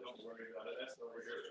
don't worry about it. That's over here.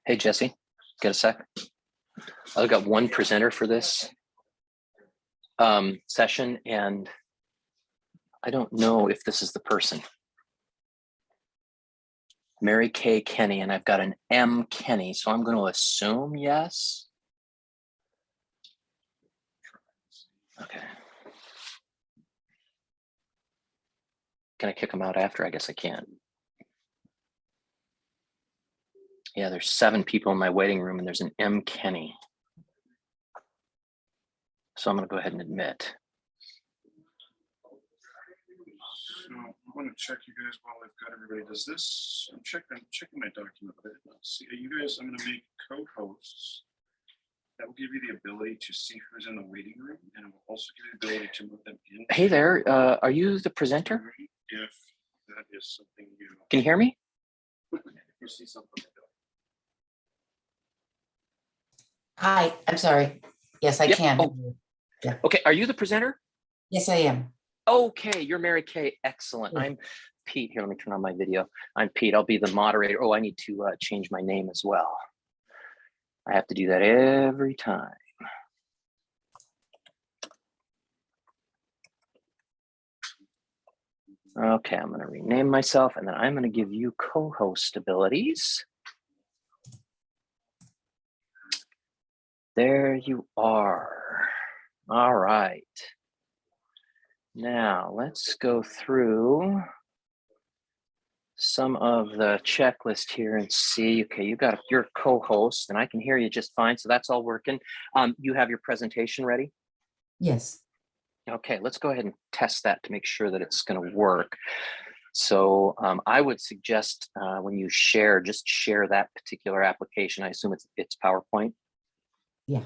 Hey, Jesse, get a sec. I've got one presenter for this session, and I don't know if this is the person. Mary Kay Kenny, and I've got an M Kenny, so I'm going to assume yes. Okay. Can I kick him out after? I guess I can. Yeah, there's 7 people in my waiting room, and there's an M Kenny. So I'm going to go ahead and admit. So I want to check you guys while I've got everybody. Does this? I'm checking my document, but I did not see you guys. I'm going to make co-hosts. That will give you the ability to see who's in the waiting room, and it will also give you the ability to move them in. Hey there, are you the presenter? If that is something you can you hear me? If you see something. Hi, I'm sorry. Yes, I can. Oh. Yeah. Okay, are you the presenter? Yes, I am. Okay, you're Mary Kay. Excellent. Yeah. I'm Pete. Here, let me turn on my video. I'm Pete. I'll be the moderator. Oh, I need to change my name as well. I have to do that every time. Okay, I'm going to rename myself, and then I'm going to give you co-host abilities. There you are. All right. Now let's go through some of the checklist here and see. Okay, you got your co-host, and I can hear you just fine, so that's all working. You have your presentation ready? Yes. Okay, let's go ahead and test that to make sure that it's going to work. So I would suggest when you share, just share that particular application. I assume it's PowerPoint. Yeah.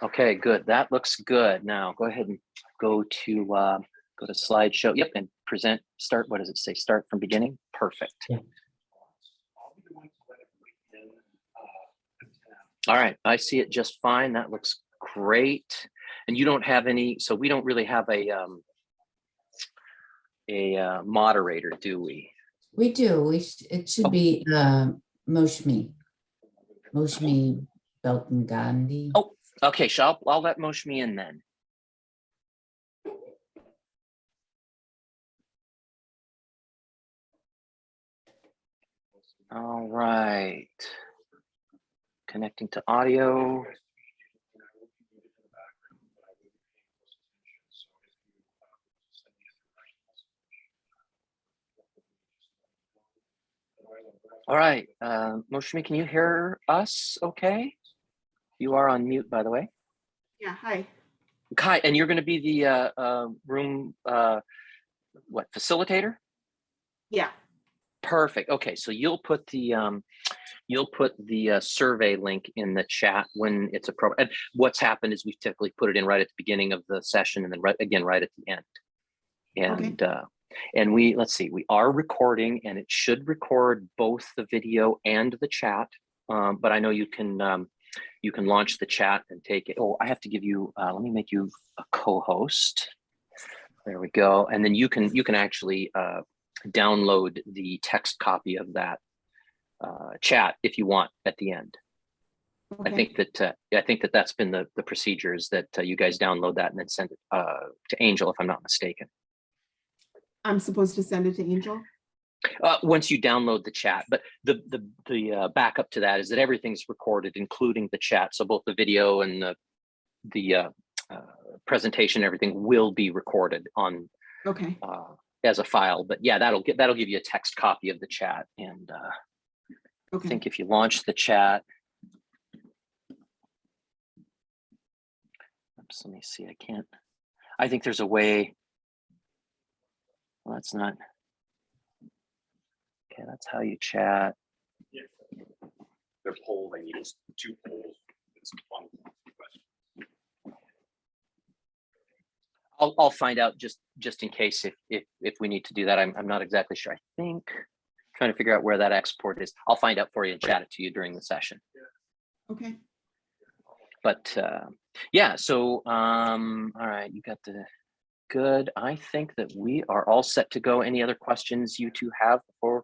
Okay, good. That looks good. Now go ahead and go to slideshow. Yep, and present. Start. What does it say? Start from beginning. Perfect. Yeah. All right, I see it just fine. That looks great. And you don't have any. So we don't really have a moderator, do we? We do. It should be Moshmi Belton Gandhi. Oh, okay. So I'll let Moshmi in then. All right. Connecting to audio. All right, Moshmi, can you hear us okay? You are on mute, by the way. Yeah, hi. Hi, and you're going to be the room, facilitator? Yeah. Perfect. Okay, so you'll put the survey link in the chat when it's appropriate. And what's happened is we've typically put it in right at the beginning of the session, and then right at the end. And okay. And let's see, we are recording, and it should record both the video and the chat. But I know you can launch the chat and take it. Oh, I have to give you, let me make you a co-host. There we go. And then you can actually download the text copy of that chat if you want at the end. Okay. I think that that's been the procedure, is that you guys download that and then send it to Angel, if I'm not mistaken. I'm supposed to send it to Angel? Once you download the chat, but the backup to that is that everything's recorded, including the chat. So both the video and the presentation, everything will be recorded on Okay. as a file. But yeah, that'll give you a text copy of the chat. And I Okay. think if you launch the chat, oops, let me see. I think there's a way. Well, that's not. Okay, that's how you chat. Their poll, they need 2 polls. It's one question. I'll find out just in case if we need to do that. I'm not exactly sure. I think trying to figure out where that export is. I'll find out for you and chat it to you during the session. Okay. But yeah, so all right, you got the good. I think that we are all set to go. Any other questions you two have before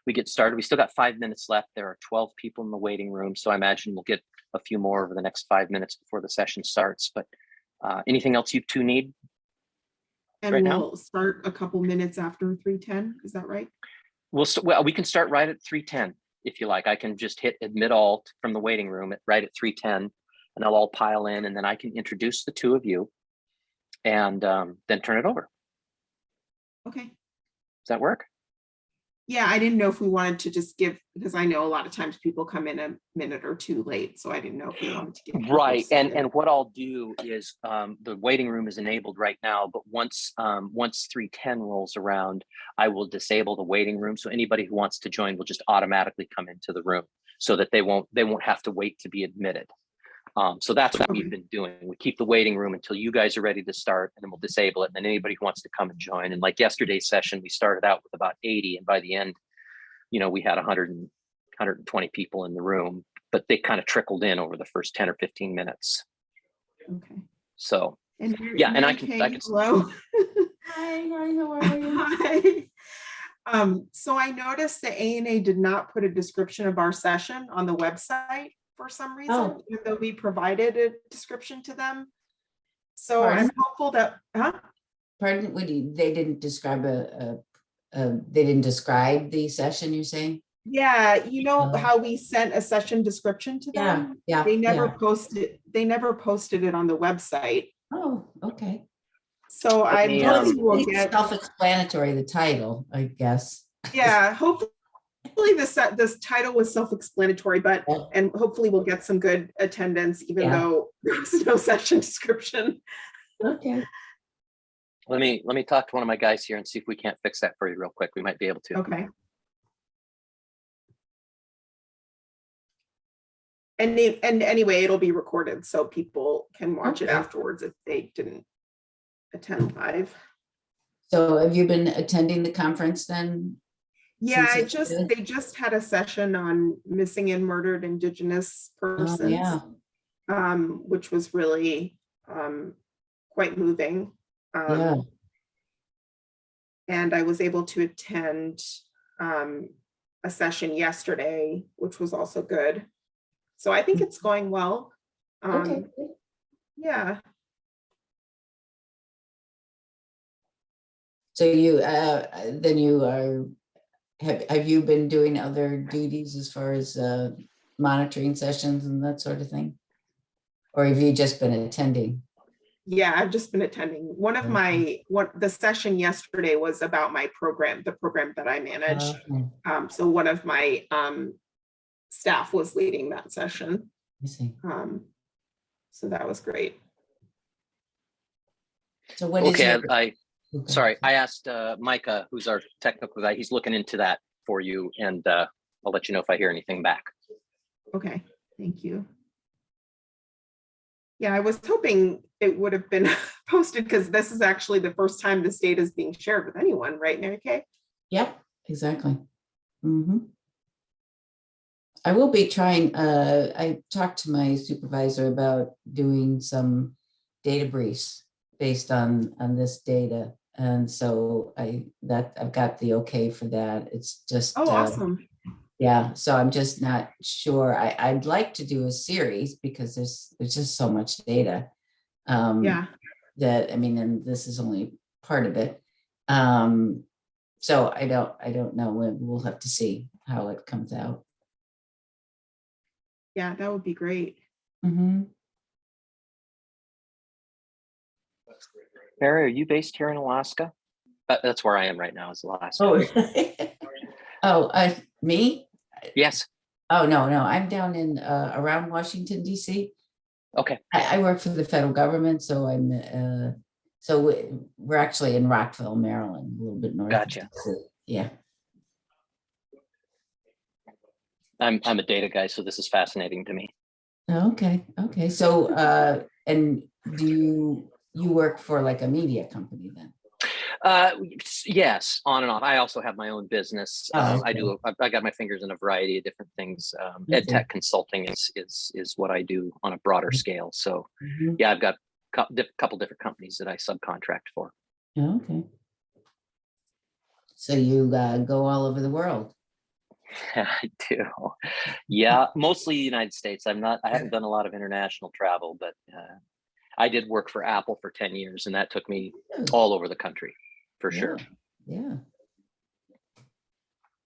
we get started? We still got 5 minutes left. There are 12 people in the waiting room, so I imagine we'll get a few more over the next 5 minutes before the session starts. But anything else you two need? And Right we'll now? start a couple minutes after 3:10. Is that right? Well, we can start right at 3:10 if you like. I can just hit admit all from the waiting room right at 3:10, and they'll all pile in, and then I can introduce the two of you and then turn it over. Okay. Does that work? Yeah, I didn't know if we wanted to just give, because I know a lot of times people come in a minute or two late, so I didn't know if we wanted to give. people Right, a and second. what I'll do is the waiting room is enabled right now, but once 3:10 rolls around, I will disable the waiting room, so anybody who wants to join will just automatically come into the room, so that they won't have to wait to be admitted. So that's what we've been doing. We keep the waiting room until you guys are ready to start, and then we'll disable it. And then anybody who wants to come and join. And like yesterday's session, we started out with about 80, and by the end, we had 120 people in the room, but they kind of trickled in over the first 10 or 15 minutes. Okay. So And yeah, and I Mary can hello. Hi, how are you? Hi. So I noticed the ANA did not put a description of our session on the website for some reason, Oh. even though we provided a description to them. So Pardon? I'm hopeful that, Pardon, they didn't describe they didn't describe the session, you're saying? yeah, you know how we sent a session description to them? Yeah, They never yeah. posted it on the website. Oh, okay. So I'm me, Well, hoping we'll it's get, self-explanatory, the title, I guess. yeah, hopefully this title was self-explanatory, and hopefully we'll get some good attendance, even Yeah. though there's no session description. Okay. let me talk to one of my guys here and see if we can't fix that for you real quick. We might be able to. Okay. And anyway, it'll be recorded so people can watch it Okay. afterwards if they didn't attend live. So have you been attending the conference then? Yeah, Since it's they just had a session on missing and murdered Indigenous persons, Oh, yeah. which was really quite moving. Yeah. And I was able to attend a session yesterday, which was also good. So I think it's going well. Okay. Yeah. So you then you are have you been doing other duties as far as monitoring sessions and that sort of thing? Or have you just been attending? Yeah, I've just been attending. One of the session yesterday was about my program, the program that I manage. Okay. So one of my staff was leading that session. I see. So that was great. So what is Okay, your, sorry, I asked Micah, who's our technical guy. He's looking into that for you, and I'll let you know if I hear anything back. Okay, thank you. Yeah, I was hoping it would have been posted because this is actually the first time this data is being shared with anyone, right, Mary Kay? Yep, exactly. Mm-hmm. I will be trying, I talked to my supervisor about doing some data briefs based on this data. And so I've got the okay for that. It's just Oh, awesome. Yeah, so I'm just not sure. I'd like to do a series because there's just so much data. Yeah, That, I mean, and this is only part of it. Um, so I don't know. We'll have to see how it comes out. yeah, that would be great. Mhm. That's great, right? Barry, are you based here in Alaska? That's where I am right now, is Alaska. Oh, oh, me? Yes. Oh, no, I'm down in around Washington, DC. Okay. I work for the federal government, so so we're actually in Rockville, Maryland, a little bit north. of Gotcha. DC. Yeah. I'm a data guy, so this is fascinating to me. Okay. So, and do you work for like a media company then? Yes, on and off. I also have my own business. Oh, I got my fingers in a variety of different things. Okay. Ed tech consulting is what I do on a broader scale. So Mhm. yeah, I've got a couple different companies that I subcontract for. Okay. So you go all over the world. I do. Yeah, mostly the United States. I haven't done a lot of international travel, but I did work for Apple for 10 years, and that took me all over the country for sure. Yeah.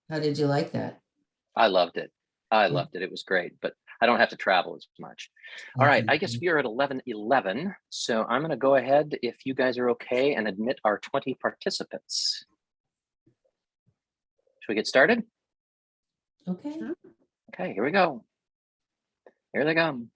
How did you like that? I loved it. I Yeah. loved it. It was great, but I don't have to travel as much. All right, I guess we are at 11:11, so I'm going to go ahead, if you guys are okay, and admit our 20 participants. Should we get started? Okay. Sure. Okay, here we go. Here they come.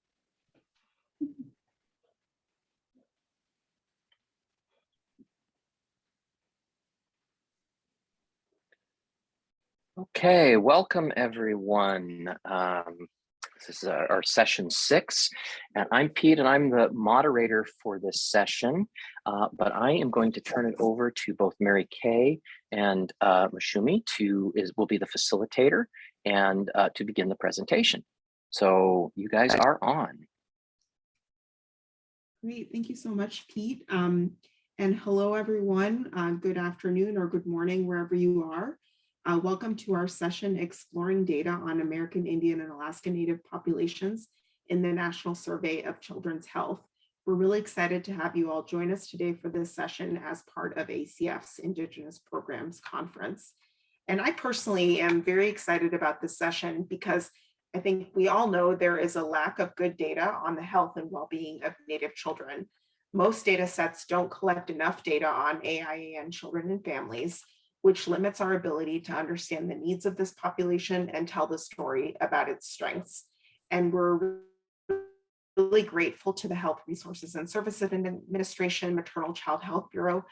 Okay, welcome everyone. This is our session 6, and I'm Pete, and I'm the moderator for this session. But I am going to turn it over to both Mary Kay and Mashumi will be the facilitator and to begin the presentation. So you guys are on. Great. Thank you so much, Pete. And hello, everyone. Good afternoon or good morning, wherever you are. Welcome to our session, Exploring Data on American Indian and Alaska Native Populations in the National Survey of Children's Health. We're really excited to have you all join us today for this session as part of ACF's Indigenous Programs Conference. And I personally am very excited about this session because I think we all know there is a lack of good data on the health and well-being of Native children. Most data sets don't collect enough data on AIAN children and families, which limits our ability to understand the needs of this population and tell the story about its strengths. And we're really grateful to the Health Resources and Services Administration, Maternal Child Health Bureau,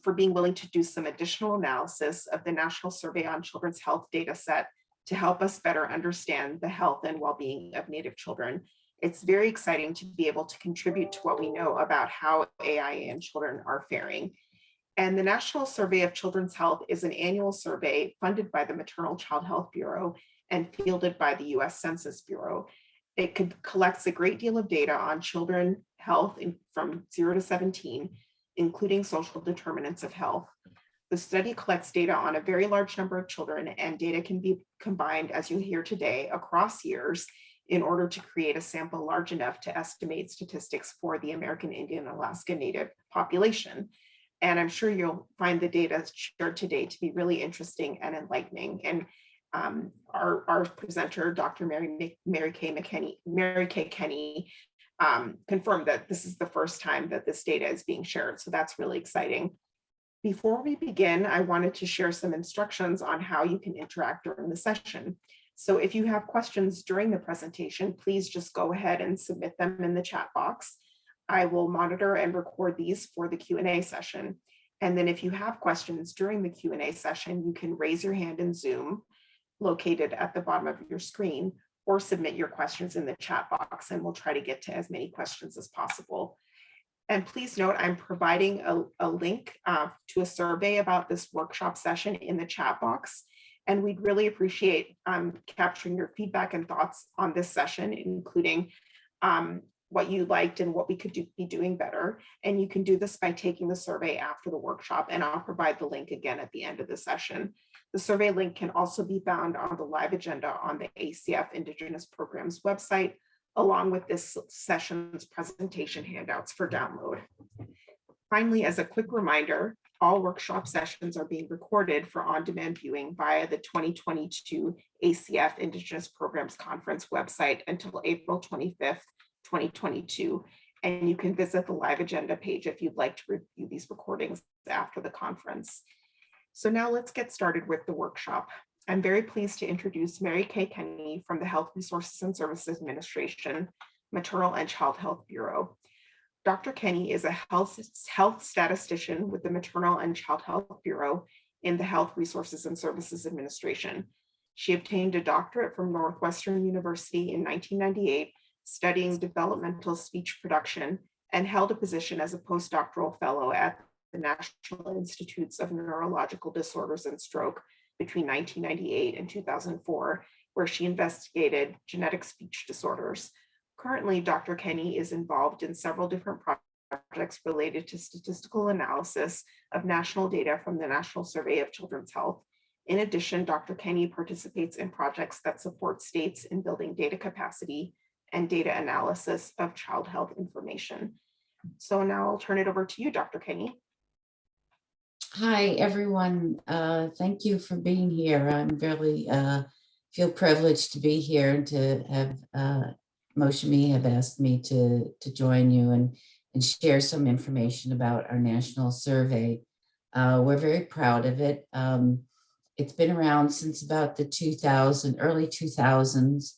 for being willing to do some additional analysis of the National Survey on Children's Health data set to help us better understand the health and well-being of Native children. It's very exciting to be able to contribute to what we know about how AIAN children are faring. And the National Survey of Children's Health is an annual survey funded by the Maternal Child Health Bureau and fielded by the US Census Bureau. It collects a great deal of data on children health from 0 to 17, including social determinants of health. The study collects data on a very large number of children, and data can be combined, as you hear today, across years in order to create a sample large enough to estimate statistics for the American Indian and Alaska Native population. And I'm sure you'll find the data shared today to be really interesting and enlightening. And our presenter, Dr. Mary Kay Kenny, confirmed that this is the first time that this data is being shared. So that's really exciting. Before we begin, I wanted to share some instructions on how you can interact during the session. So if you have questions during the presentation, please just go ahead and submit them in the chat box. I will monitor and record these for the Q&A session. And then if you have questions during the Q&A session, you can raise your hand in Zoom, located at the bottom of your screen, or submit your questions in the chat box, and we'll try to get to as many questions as possible. And please note, I'm providing a link to a survey about this workshop session in the chat box. And we'd really appreciate capturing your feedback and thoughts on this session, including what you liked and what we could be doing better. And you can do this by taking the survey after the workshop, and I'll provide the link again at the end of the session. The survey link can also be found on the live agenda on the ACF Indigenous Programs website, along with this session's presentation handouts for download. Finally, as a quick reminder, all workshop sessions are being recorded for on-demand viewing via the 2022 ACF Indigenous Programs Conference website until April 25th, 2022. And you can visit the live agenda page if you'd like to review these recordings after the conference. So now let's get started with the workshop. I'm very pleased to introduce Mary Kay Kenny from the Health Resources and Services Administration, Maternal and Child Health Bureau. Dr. Kenny is a health statistician with the Maternal and Child Health Bureau in the Health Resources and Services Administration. She obtained a doctorate from Northwestern University in 1998, studying developmental speech production, and held a position as a postdoctoral fellow at the National Institutes of Neurological Disorders and Stroke between 1998 and 2004, where she investigated genetic speech disorders. Currently, Dr. Kenny is involved in several different projects related to statistical analysis of national data from the National Survey of Children's Health. In addition, Dr. Kenny participates in projects that support states in building data capacity and data analysis of child health information. So now I'll turn it over to you, Dr. Kenny. Hi, everyone. Thank you for being here. I'm really feel privileged to be here and to have Moshimi have asked me to join you and share some information about our national survey. We're very proud of it. It's been around since about the early 2000s.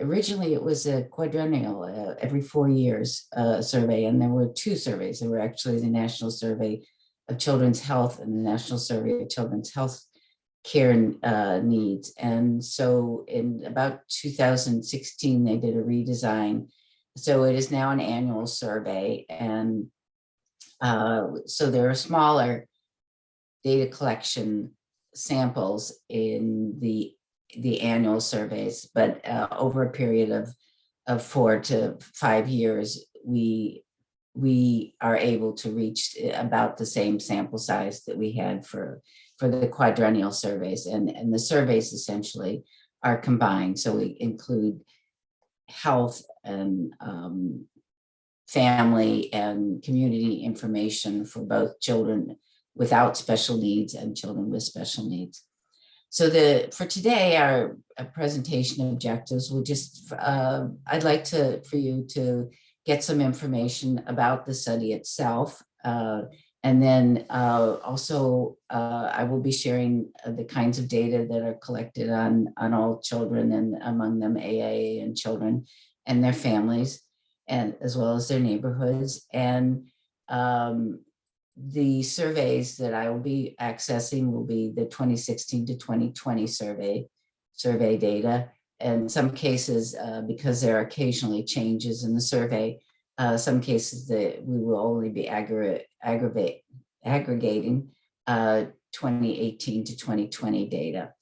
Originally, it was a quadrennial, every 4 years survey, and there were two surveys. There were actually the National Survey of Children's Health and the National Survey of Children's Health Care Needs. And so in about 2016, they did a redesign. So it is now an annual survey. And so there are smaller data collection samples in the annual surveys, but over a period of 4 to 5 years, we are able to reach about the same sample size that we had for the quadrennial surveys. And the surveys essentially are combined. So we include health and family and community information for both children without special needs and children with special needs. So for today, our presentation objectives will just, I'd like for you to get some information about the study itself. And then also, I will be sharing the kinds of data that are collected on all children, and among them AA and children and their families, and as well as their neighborhoods. And the surveys that I will be accessing will be the 2016 to 2020 survey data. In some cases, because there are occasionally changes in the survey, some cases that we will only be aggregating 2018 to 2020 data.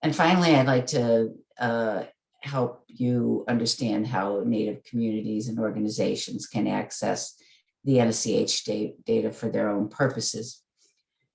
And finally, I'd like to help you understand how Native communities and organizations can access the NSCH data for their own purposes.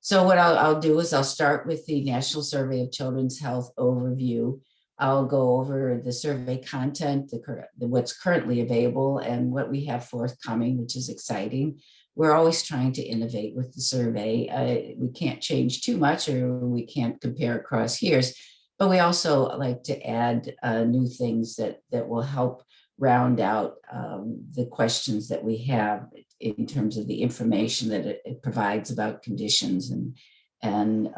So what I'll do is I'll start with the National Survey of Children's Health overview. I'll go over the survey content, what's currently available and what we have forthcoming, which is exciting. We're always trying to innovate with the survey. We can't change too much, or we can't compare across years, but we also like to add new things that will help round out the questions that we have in terms of the information that it provides about conditions and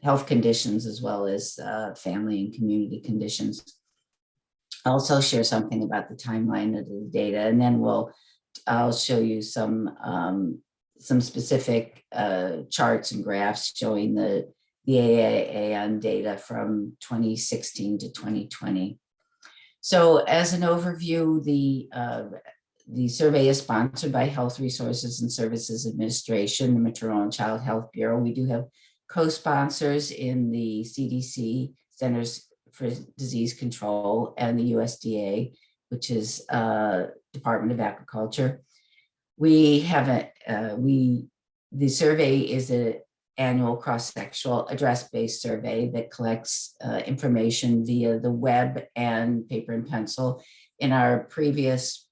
health conditions, as well as family and community conditions. I'll also share something about the timeline of the data, and then I'll show you some specific charts and graphs showing the AAAN data from 2016 to 2020. So as an overview, the survey is sponsored by Health Resources and Services Administration, the Maternal and Child Health Bureau. We do have co-sponsors in the CDC, Centers for Disease Control, and the USDA, which is Department of Agriculture. We have the survey is an annual cross-sectional address-based survey that collects information via the web and paper and pencil. In our previous,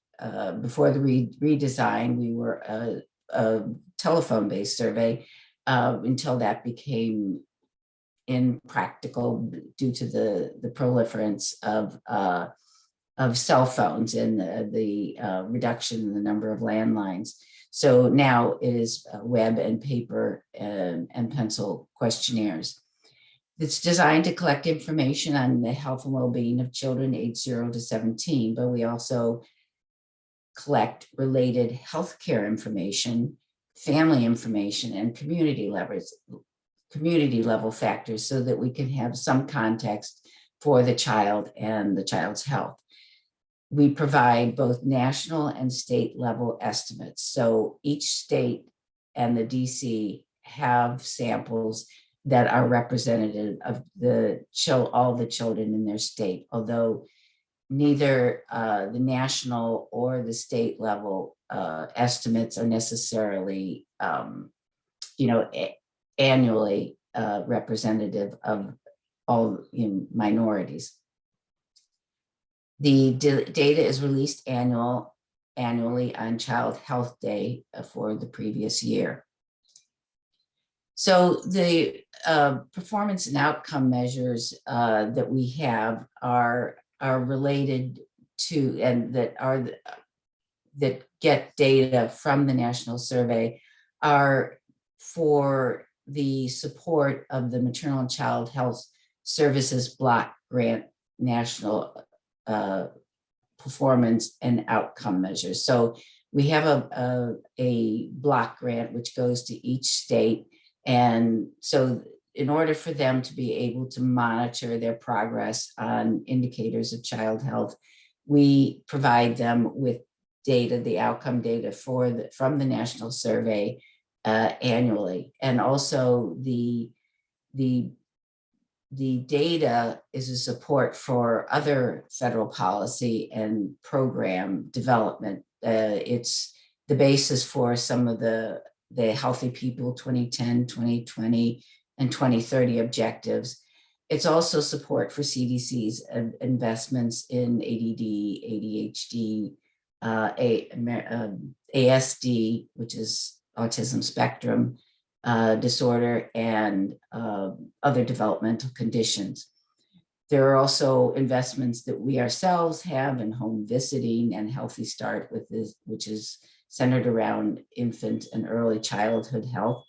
before the redesign, we were a telephone-based survey until that became impractical due to the proliferance of cell phones and the reduction in the number of landlines. So now it is web and paper and pencil questionnaires. It's designed to collect information on the health and well-being of children aged 0 to 17, but we also collect related healthcare information, family information, and community level factors so that we can have some context for the child and the child's health. We provide both national and state level estimates. So each state and the DC have samples that are representative of all the children in their state, although neither the national or the state level estimates are necessarily, annually representative of all minorities. The data is released annually on Child Health Day for the previous year. So the performance and outcome measures that we have are related to, and that get data from the national survey, are for the support of the Maternal and Child Health Services Block Grant national performance and outcome measures. So we have a block grant which goes to each state. And so in order for them to be able to monitor their progress on indicators of child health, we provide them with data, the outcome data from the national survey annually. And also the data is a support for other federal policy and program development. It's the basis for some of the Healthy People 2010, 2020, and 2030 objectives. It's also support for CDC's investments in ADD, ADHD, ASD, which is autism spectrum disorder, and other developmental conditions. There are also investments that we ourselves have in home visiting and Healthy Start, which is centered around infant and early childhood health,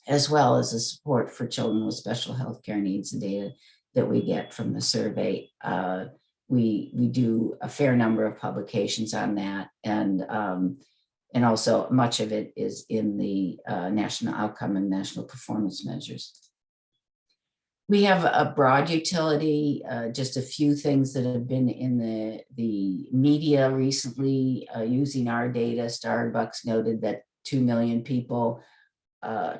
as well as a support for children with special healthcare needs and data that we get from the survey. We do a fair number of publications on that, and also much of it is in the national outcome and national performance measures. We have a broad utility, just a few things that have been in the media recently using our data. Starbucks noted that 2 million people,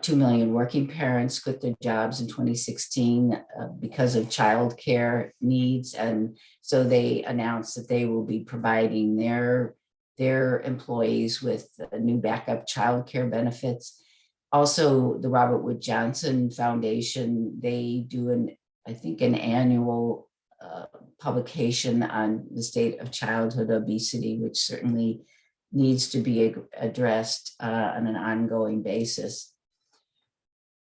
2 million working parents quit their jobs in 2016 because of childcare needs. And so they announced that they will be providing their employees with new backup childcare benefits. Also, the Robert Wood Johnson Foundation, they do I think an annual publication on the state of childhood obesity, which certainly needs to be addressed on an ongoing basis.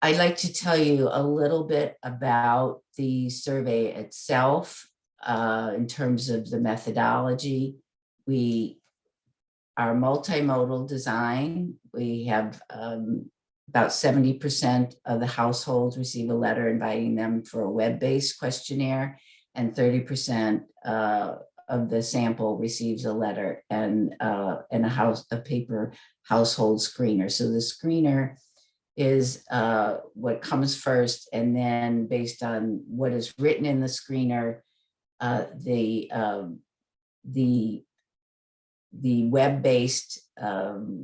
I'd like to tell you a little bit about the survey itself in terms of the methodology. We are multimodal design. We have about 70% of the households receive a letter inviting them for a web-based questionnaire, and 30% of the sample receives a letter and a paper household screener. So the screener is what comes first, and then based on what is written in the screener, the web-based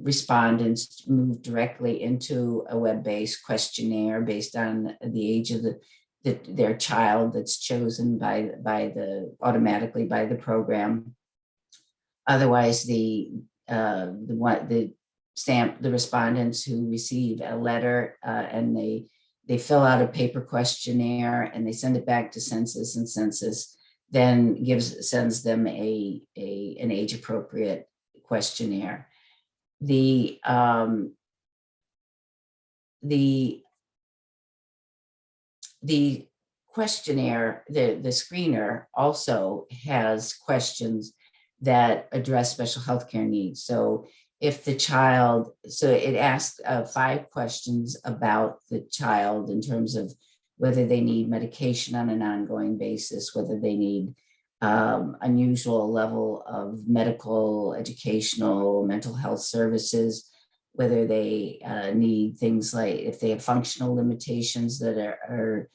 respondents move directly into a web-based questionnaire based on the age of their child that's chosen automatically by the program. Otherwise, the respondents who receive a letter and they fill out a paper questionnaire and they send it back to census, and census then sends them an age appropriate questionnaire. The questionnaire, the screener also has questions that address special health care needs. So if the child, so it asks 5 questions about the child in terms of whether they need medication on an ongoing basis, whether they need unusual level of medical, educational, mental health services, whether they need things like if they have functional limitations that are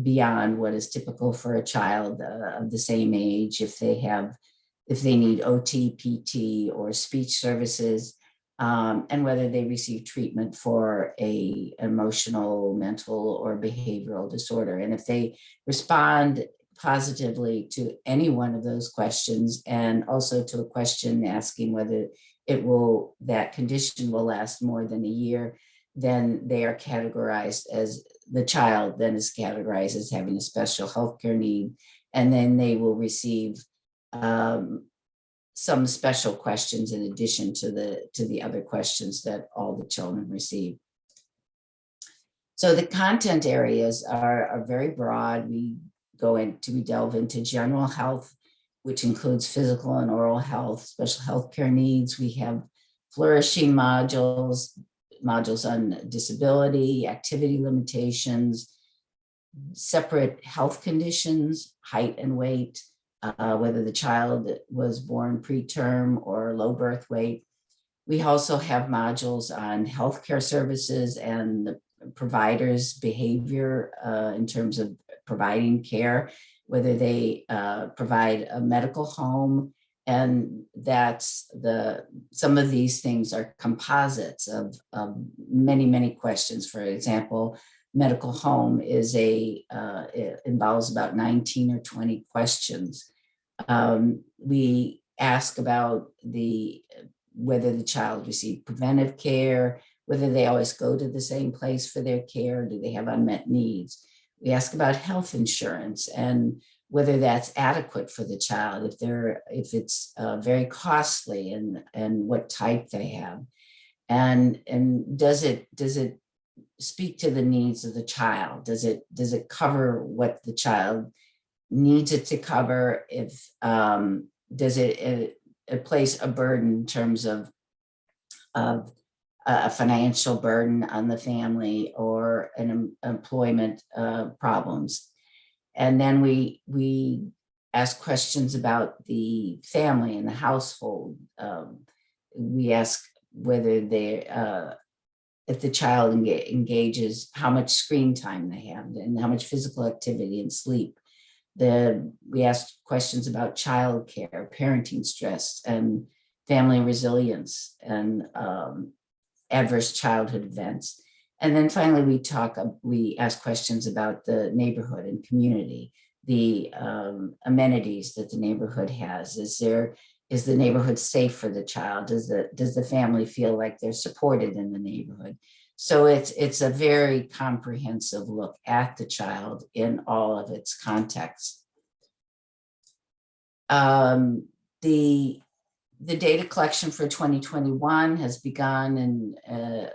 beyond what is typical for a child of the same age, if they need OT, PT, or speech services, and whether they receive treatment for a emotional, mental, or behavioral disorder. And if they respond positively to any one of those questions, and also to a question asking whether that condition will last more than a year, then they are categorized as, the child then is categorized as having a special healthcare need, and then they will receive some special questions in addition to the other questions that all the children receive. So the content areas are very broad. We delve into general health, which includes physical and oral health, special healthcare needs. We have flourishing modules on disability, activity limitations, separate health conditions, height and weight, whether the child was born preterm or low birth weight. We also have modules on healthcare services and the providers' behavior in terms of providing care, whether they provide a medical home. And some of these things are composites of many, many questions. For example, medical home it involves about 19 or 20 questions. We ask about whether the child received preventive care, whether they always go to the same place for their care, do they have unmet needs. We ask about health insurance and whether that's adequate for the child, if it's very costly, and what type they have, and does it speak to the needs of the child? Does it cover what the child needs it to cover? If does it place a burden in terms of a financial burden on the family or an employment problems? And then we ask questions about the family and the household. We ask whether if the child engages, how much screen time they have and how much physical activity and sleep. We ask questions about childcare, parenting stress, and family resilience, and adverse childhood events. And then finally, we ask questions about the neighborhood and community, the amenities that the neighborhood has. Is the neighborhood safe for the child? Does the family feel like they're supported in the neighborhood? So it's a very comprehensive look at the child in all of its context. The data collection for 2021 has begun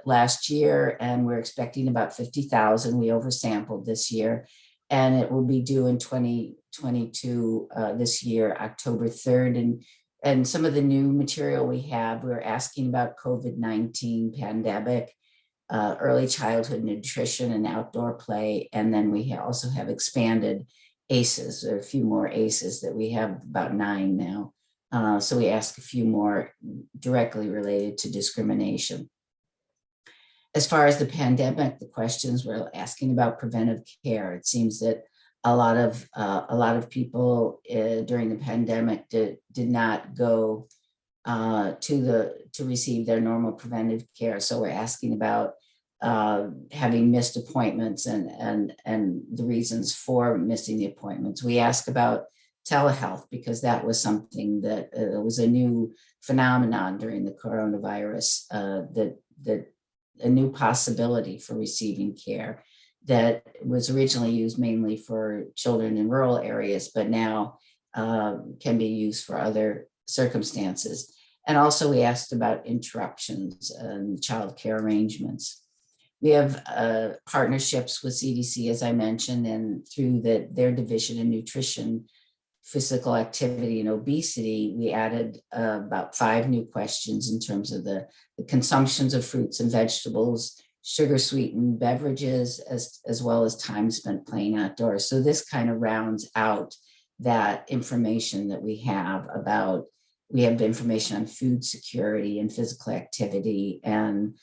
last year, and we're expecting about 50,000. We oversampled this year, and it will be due in 2022 this year, October 3rd. And some of the new material we're asking about COVID-19 pandemic, early childhood nutrition and outdoor play. And then we also have expanded ACEs, or a few more ACEs that we have about 9 now. So we ask a few more directly related to discrimination. As far as the pandemic, the questions we're asking about preventive care. It seems that a lot of people during the pandemic did not go to receive their normal preventive care. So we're asking about having missed appointments and the reasons for missing the appointments. We ask about telehealth, because that was something that was a new phenomenon during the coronavirus, that a new possibility for receiving care that was originally used mainly for children in rural areas, but now can be used for other circumstances. And also we asked about interruptions and childcare arrangements. We have partnerships with CDC, as I mentioned, and through their division in nutrition, physical activity, and obesity, we added about 5 new questions in terms of the consumptions of fruits and vegetables, sugar sweetened beverages, as well as time spent playing outdoors. So this kind of rounds out that information that we have about, we have information on food security and physical activity and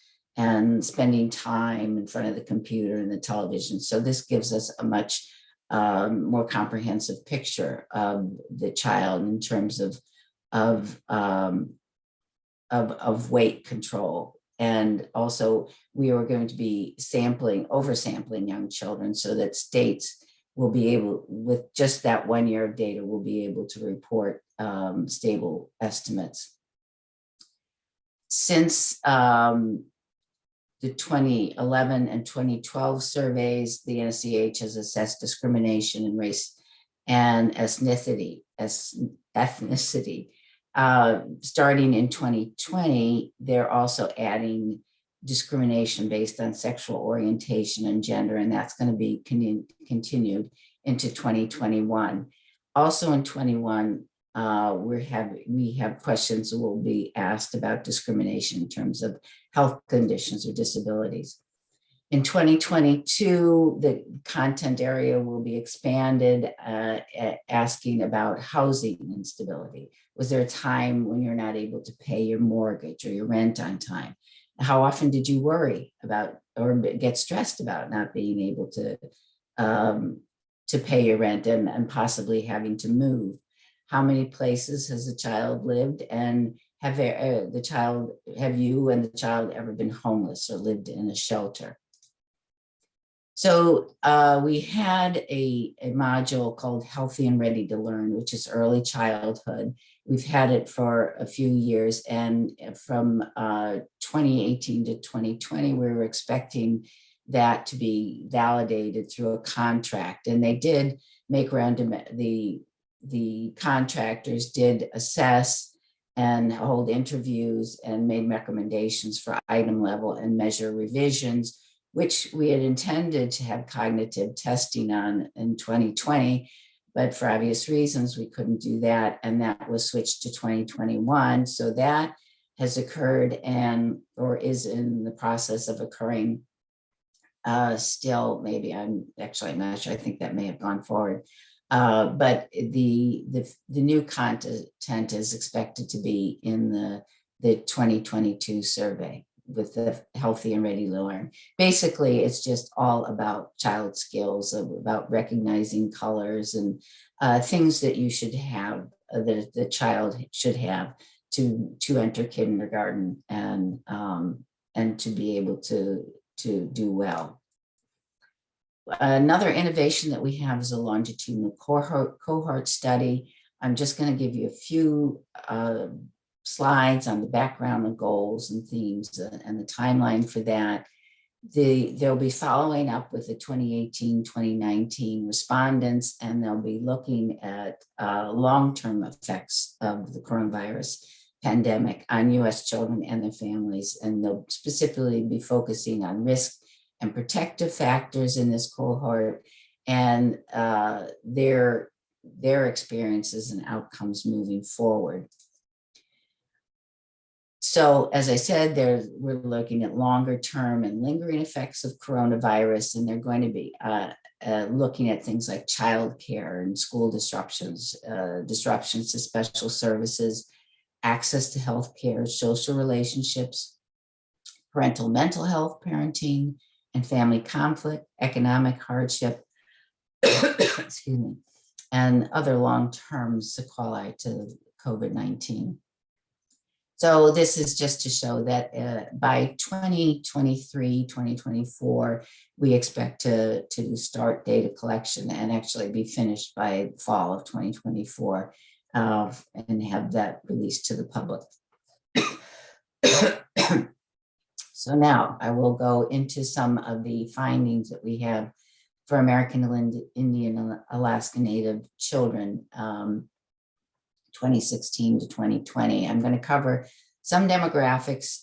spending time in front of the computer and the television. So this gives us a much more comprehensive picture of the child in terms of weight control. And also we are going to be oversampling young children so that states will be able, with just that 1 year of data, will be able to report stable estimates. Since the 2011 and 2012 surveys, the NSCH has assessed discrimination in race and ethnicity. Starting in 2020, they're also adding discrimination based on sexual orientation and gender, and that's going to be continued into 2021. Also in 21, we have questions that will be asked about discrimination in terms of health conditions or disabilities. In 2022, the content area will be expanded, asking about housing instability. Was there a time when you're not able to pay your mortgage or your rent on time? How often did you worry about or get stressed about not being able to pay your rent and possibly having to move? How many places has the child lived, and have you and the child ever been homeless or lived in a shelter? So we had a module called Healthy and Ready to Learn, which is early childhood. We've had it for a few years, and from 2018 to 2020, we were expecting that to be validated through a contract, and they did make the contractors did assess and hold interviews and made recommendations for item level and measure revisions, which we had intended to have cognitive testing on in 2020, but for obvious reasons, we couldn't do that. And that was switched to 2021. So that has occurred or is in the process of occurring still. Maybe I'm not sure. I think that may have gone forward. But the new content is expected to be in the 2022 survey with the Healthy and Ready to Learn. Basically, it's just all about child skills, about recognizing colors and things that you should have, that the child should have to enter kindergarten and to be able to do well. Another innovation that we have is a longitudinal cohort study. I'm just going to give you a few slides on the background, the goals and themes and the timeline for that. They'll be following up with the 2018-2019 respondents, and they'll be looking at long-term effects of the coronavirus pandemic on US children and their families. And they'll specifically be focusing on risk and protective factors in this cohort and their experiences and outcomes moving forward. So as I said, we're looking at longer term and lingering effects of coronavirus, and they're going to be looking at things like childcare and school disruptions, disruptions to special services, access to healthcare, social relationships, parental mental health, parenting, and family conflict, economic hardship, excuse me, and other long-term sequelae to COVID-19. So this is just to show that by 2023, 2024, we expect to start data collection and actually be finished by fall of 2024 and have that released to the public. So now I will go into some of the findings that we have for American Indian and Alaska Native children, 2016 to 2020. I'm going to cover some demographics,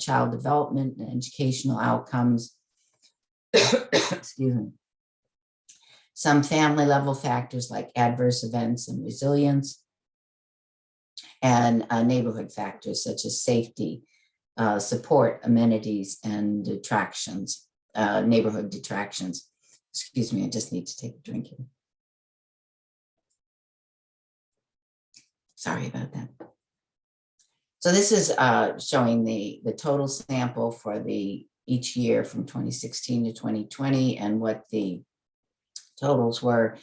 child development and educational outcomes, excuse me, some family level factors like adverse events and resilience, and neighborhood factors such as safety, support, amenities, and detractions, neighborhood detractions. Excuse me, I just need to take a drink here. Sorry about that. So this is showing the total sample for each year from 2016 to 2020 and what the totals were.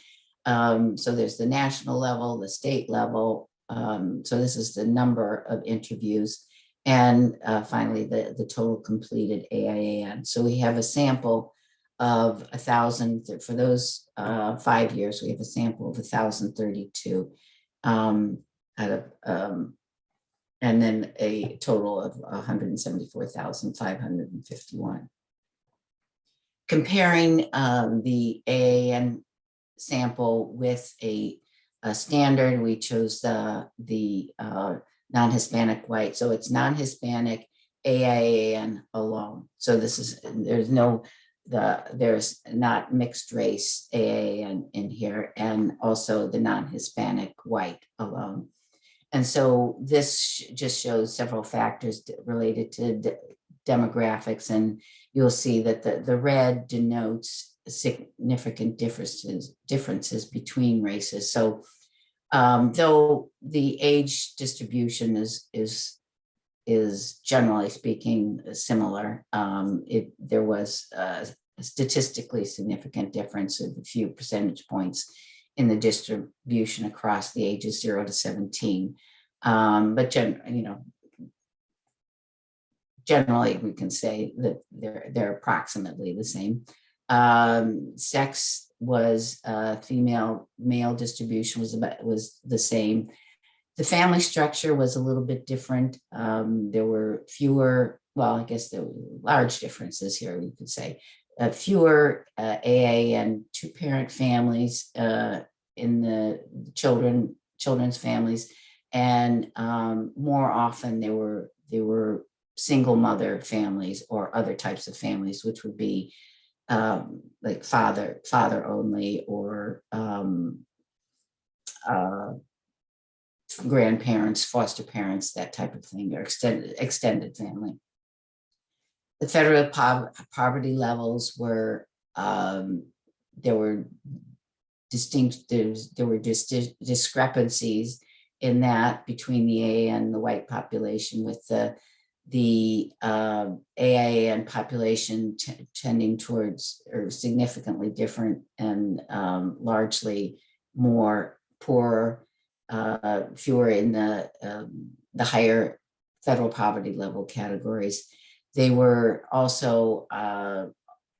So there's the national level, the state level. So this is the number of interviews. And finally, the total completed AIAN. So we have a sample of 1,000, for those 5 years, we have a sample of 1,032 out of, and then a total of 174,551. Comparing the AIAN sample with a standard, we chose the non-Hispanic white. So it's non-Hispanic AIAN alone. So this is, there's not mixed race AIAN in here, and also the non-Hispanic white alone. And so this just shows several factors related to demographics, and you'll see that the red denotes significant differences between races. So though the age distribution is generally speaking similar, there was a statistically significant difference of a few percentage points in the distribution across the ages 0 to 17. But generally we can say that they're approximately the same. Sex was female, male distribution was the same. The family structure was a little bit different. There were fewer, well, I guess there were large differences here, we could say. Fewer AA and two-parent families in the children's families, and more often there were single mother families or other types of families, which would be like father only, or grandparents, foster parents, that type of thing, or extended family. The federal poverty levels were, there were discrepancies in that between the AA and the white population, with the AA and population tending towards, or significantly different, and largely more poorer, fewer in the higher federal poverty level categories. They were also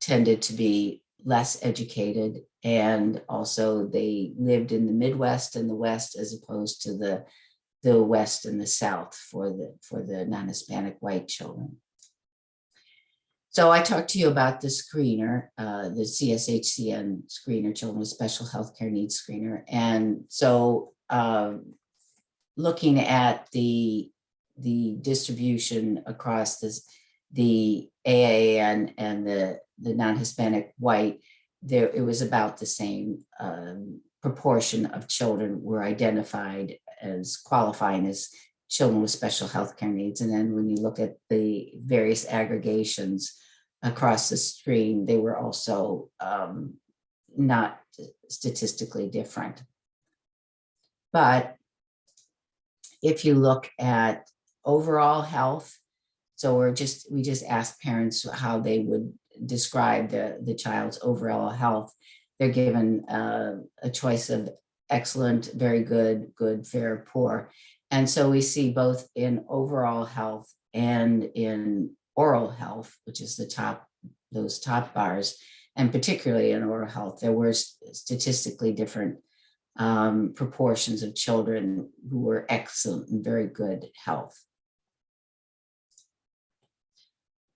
tended to be less educated, and also they lived in the Midwest and the West, as opposed to the West and the South for the non-Hispanic white children. So I talked to you about the screener, the CSHCN screener, Children with Special Healthcare Needs screener. And so looking at the distribution across the AA and the non-Hispanic white, it was about the same proportion of children were identified as qualifying as children with special healthcare needs. And then when you look at the various aggregations across the screen, they were also not statistically different. But if you look at overall health, so we just asked parents how they would describe the child's overall health. They're given a choice of excellent, very good, good, fair, poor. And so we see both in overall health and in oral health, which is those top bars, and particularly in oral health, there were statistically different proportions of children who were excellent and very good health.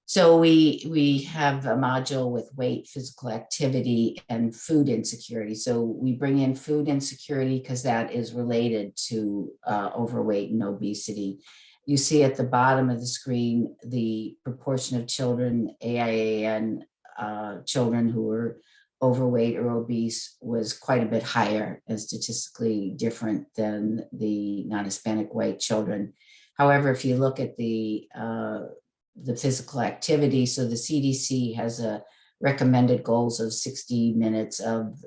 So we have a module with weight, physical activity, and food insecurity. So we bring in food insecurity because that is related to overweight and obesity. You see at the bottom of the screen, the proportion of children, AIAN children who were overweight or obese was quite a bit higher and statistically different than the non-Hispanic white children. However, if you look at the physical activity, so the CDC has a recommended goals of 60 minutes of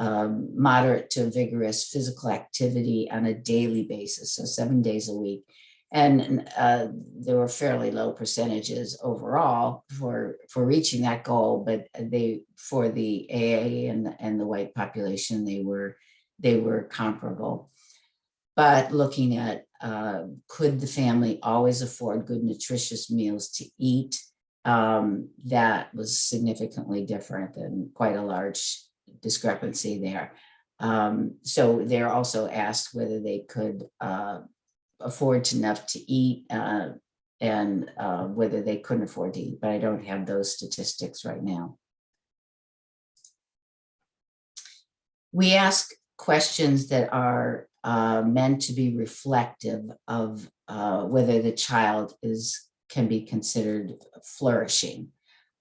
moderate to vigorous physical activity on a daily basis, so 7 days a week. And there were fairly low percentages overall for reaching that goal, but for the AA and the white population, they were comparable. But looking at could the family always afford good nutritious meals to eat, that was significantly different and quite a large discrepancy there. So they're also asked whether they could afford enough to eat and whether they couldn't afford to eat, but I don't have those statistics right now. We ask questions that are meant to be reflective of whether the child can be considered flourishing.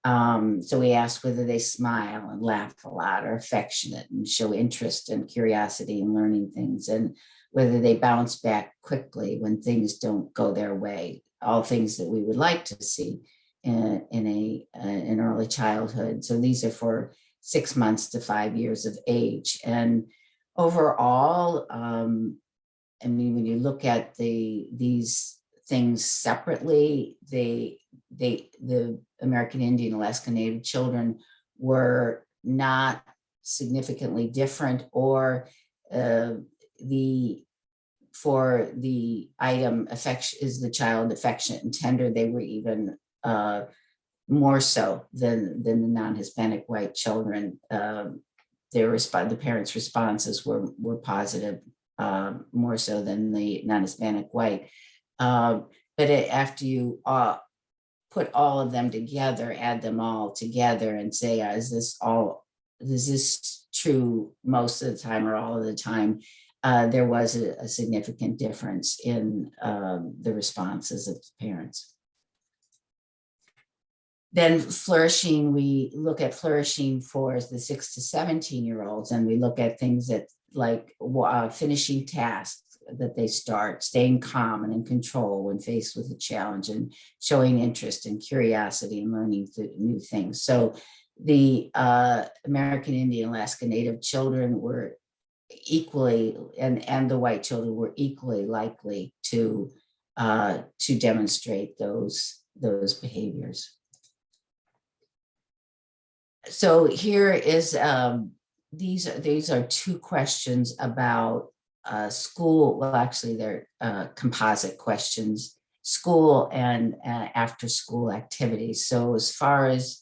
So we ask whether they smile and laugh a lot, or affectionate and show interest and curiosity in learning things, and whether they bounce back quickly when things don't go their way, all things that we would like to see in early childhood. So these are for 6 months to 5 years of age. And overall, I mean, when you look at these things separately, the American Indian, Alaska Native children were not significantly different, or for the item affection, is the child affectionate and tender, they were even more so than the non-Hispanic white children. The parents' responses were positive, more so than the non-Hispanic white. But after you put all of them together, add them all together and say, is this true most of the time or all of the time? There was a significant difference in the responses of the parents. Then flourishing, we look at flourishing for the 6 to 17-year-olds, and we look at things that like finishing tasks that they start, staying calm and in control when faced with a challenge, and showing interest and curiosity and learning new things. So the American Indian, Alaska Native children were equally, and the white children were equally likely to demonstrate those behaviors. So here is these are 2 questions about school. Well, actually, they're composite questions: school and after school activities. So as far as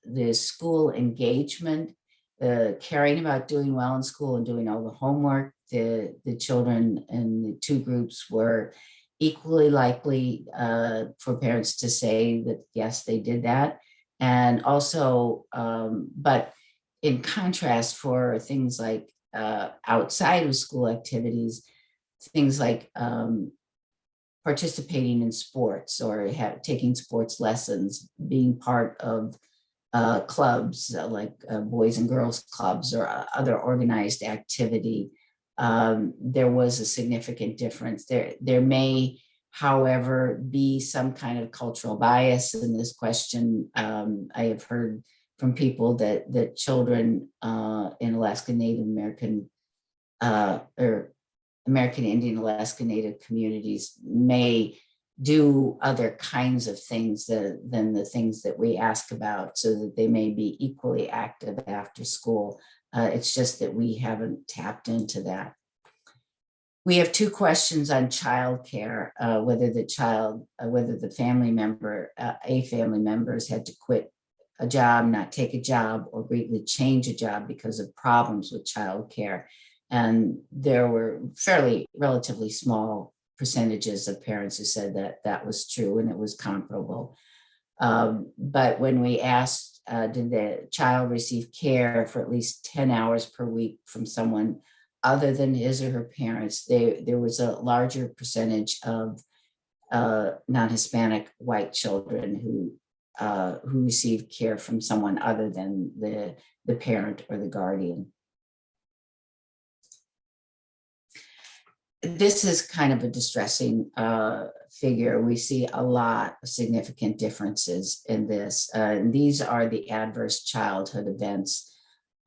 the school engagement, caring about doing well in school and doing all the homework, the children in the 2 groups were equally likely for parents to say that yes, they did that. And also, but in contrast, for things like outside of school activities, things like participating in sports or taking sports lessons, being part of clubs like boys and girls clubs or other organized activity, there was a significant difference. There may, however, be some kind of cultural bias in this question. I have heard from people that children in Alaska Native American or American Indian Alaska Native communities may do other kinds of things than the things that we ask about, so that they may be equally active after school. It's just that we haven't tapped into that. We have two questions on childcare, whether the family member, a family member has had to quit a job, not take a job, or greatly change a job because of problems with childcare. And there were relatively small percentages of parents who said that that was true and it was comparable. But when we asked, did the child receive care for at least 10 hours per week from someone other than his or her parents, there was a larger percentage of non-Hispanic white children who received care from someone other than the parent or the guardian. This is kind of a distressing figure. We see a lot of significant differences in this. And these are the adverse childhood events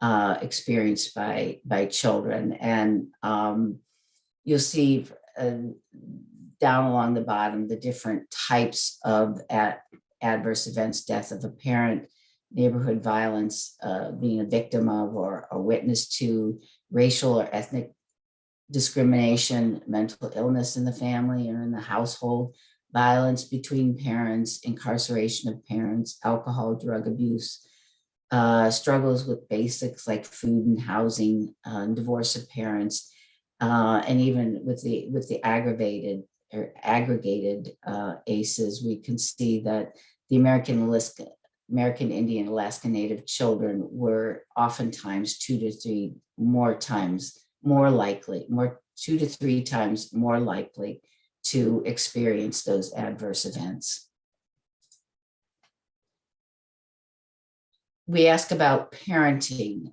experienced by children. And you'll see down along the bottom the different types of adverse events: death of a parent, neighborhood violence, being a victim of or a witness to, racial or ethnic discrimination, mental illness in the family or in the household, violence between parents, incarceration of parents, alcohol, drug abuse, struggles with basics like food and housing, divorce of parents, and even with the aggravated or aggregated ACEs, we can see that the American Indian, Alaska Native children were oftentimes 2 to 3 times more likely to experience those adverse events. We ask about parenting,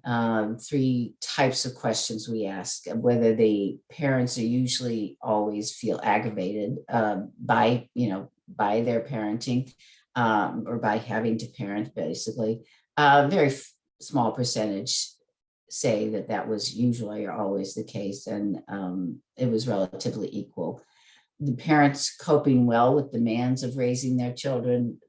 3 types of questions we ask: whether the parents are usually always feel aggravated by their parenting or by having to parent, basically. Very small percentage say that was usually or always the case, and it was relatively equal. The parents coping well with demands of raising their children,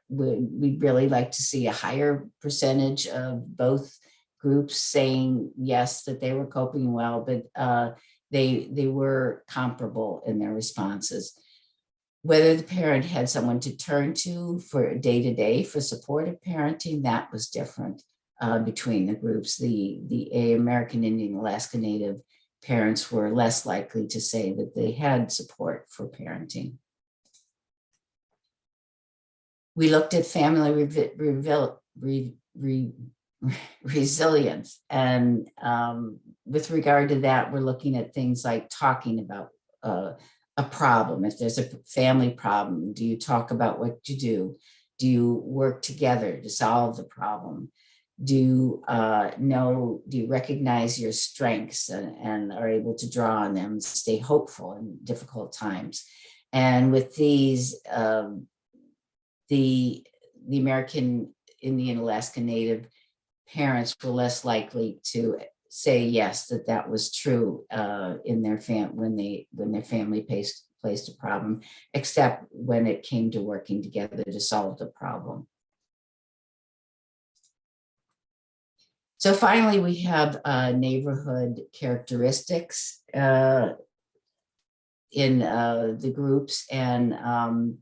we'd really like to see a higher percentage of both groups saying yes, that they were coping well, but they were comparable in their responses. Whether the parent had someone to turn to for day-to-day for supportive parenting, that was different between the groups. The American Indian, Alaska Native parents were less likely to say that they had support for parenting. We looked at family resilience, and with regard to that, we're looking at things like talking about a problem. If there's a family problem, do you talk about what you do? Do you work together to solve the problem? Do you recognize your strengths and are able to draw on them, stay hopeful in difficult times? And with these, the American Indian, Alaska Native parents were less likely to say yes, that was true in their when their family placed a problem, except when it came to working together to solve the problem. So finally, we have neighborhood characteristics in the groups, and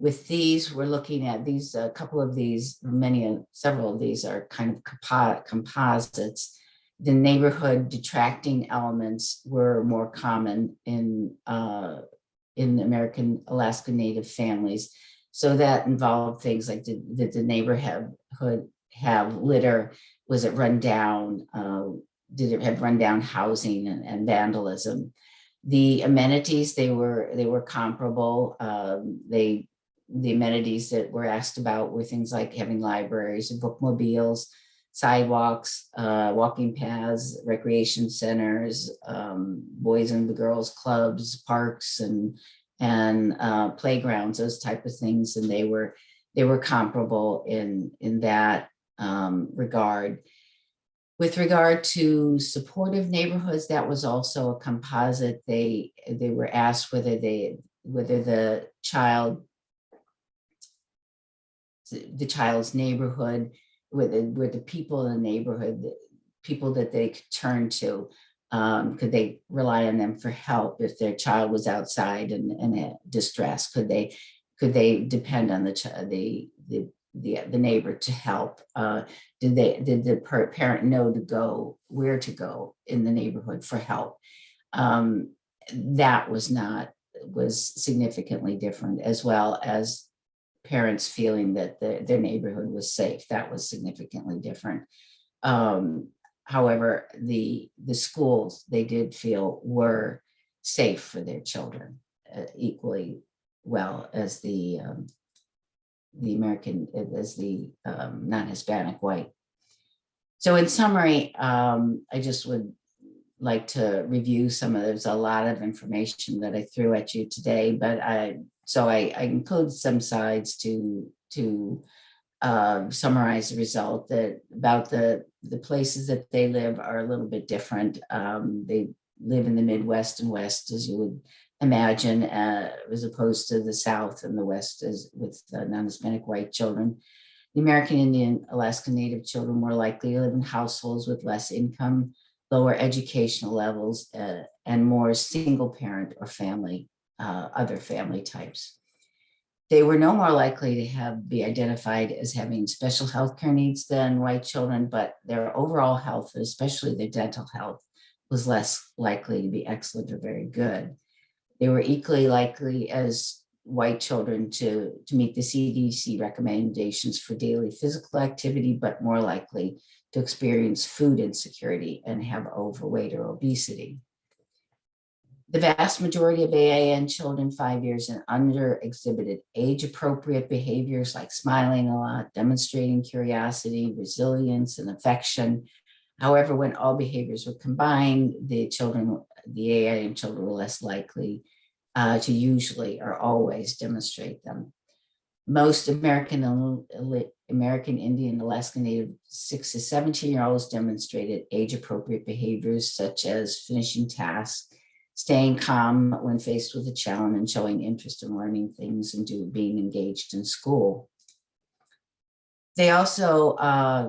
with these, we're looking at these. A couple of these, several of these are kind of composites. The neighborhood detracting elements were more common in American Alaska Native families. So that involved things like, did the neighborhood have litter? Was it run down? Did it have rundown housing and vandalism? The amenities, they were comparable. The amenities that were asked about were things like having libraries and bookmobiles, sidewalks, walking paths, recreation centers, boys and the girls clubs, parks, and playgrounds, those type of things. And they were comparable in that regard. With regard to supportive neighborhoods, that was also a composite. They were asked whether the child's neighborhood, were the people in the neighborhood, people that they could turn to, Could they rely on them for help if their child was outside and in distress? Could they depend on the neighbor to help? Did the parent know where to go in the neighborhood for help? That was significantly different, as well as parents feeling that their neighborhood was safe. That was significantly different. However, the schools, they did feel, were safe for their children equally well as the non-Hispanic white. So in summary, I just would like to review there's a lot of information that I threw at you today, but I include some slides to summarize the result about the places that they live are a little bit different. They live in the Midwest and West, as you would imagine, as opposed to the South and the West with non-Hispanic white children. The American Indian, Alaska Native children more likely to live in households with less income, lower educational levels, and more single parent or other family types. They were no more likely to be identified as having special healthcare needs than white children, but their overall health, especially their dental health, was less likely to be excellent or very good. They were equally likely as white children to meet the CDC recommendations for daily physical activity, but more likely to experience food insecurity and have overweight or obesity. The vast majority of AIN children 5 years and under exhibited age-appropriate behaviors like smiling a lot, demonstrating curiosity, resilience, and affection. However, when all behaviors were combined, the AIN children were less likely to usually or always demonstrate them. Most American Indian, Alaska Native 6 to 17-year-olds demonstrated age-appropriate behaviors such as finishing tasks, staying calm when faced with a challenge, and showing interest in learning things and being engaged in school. They also,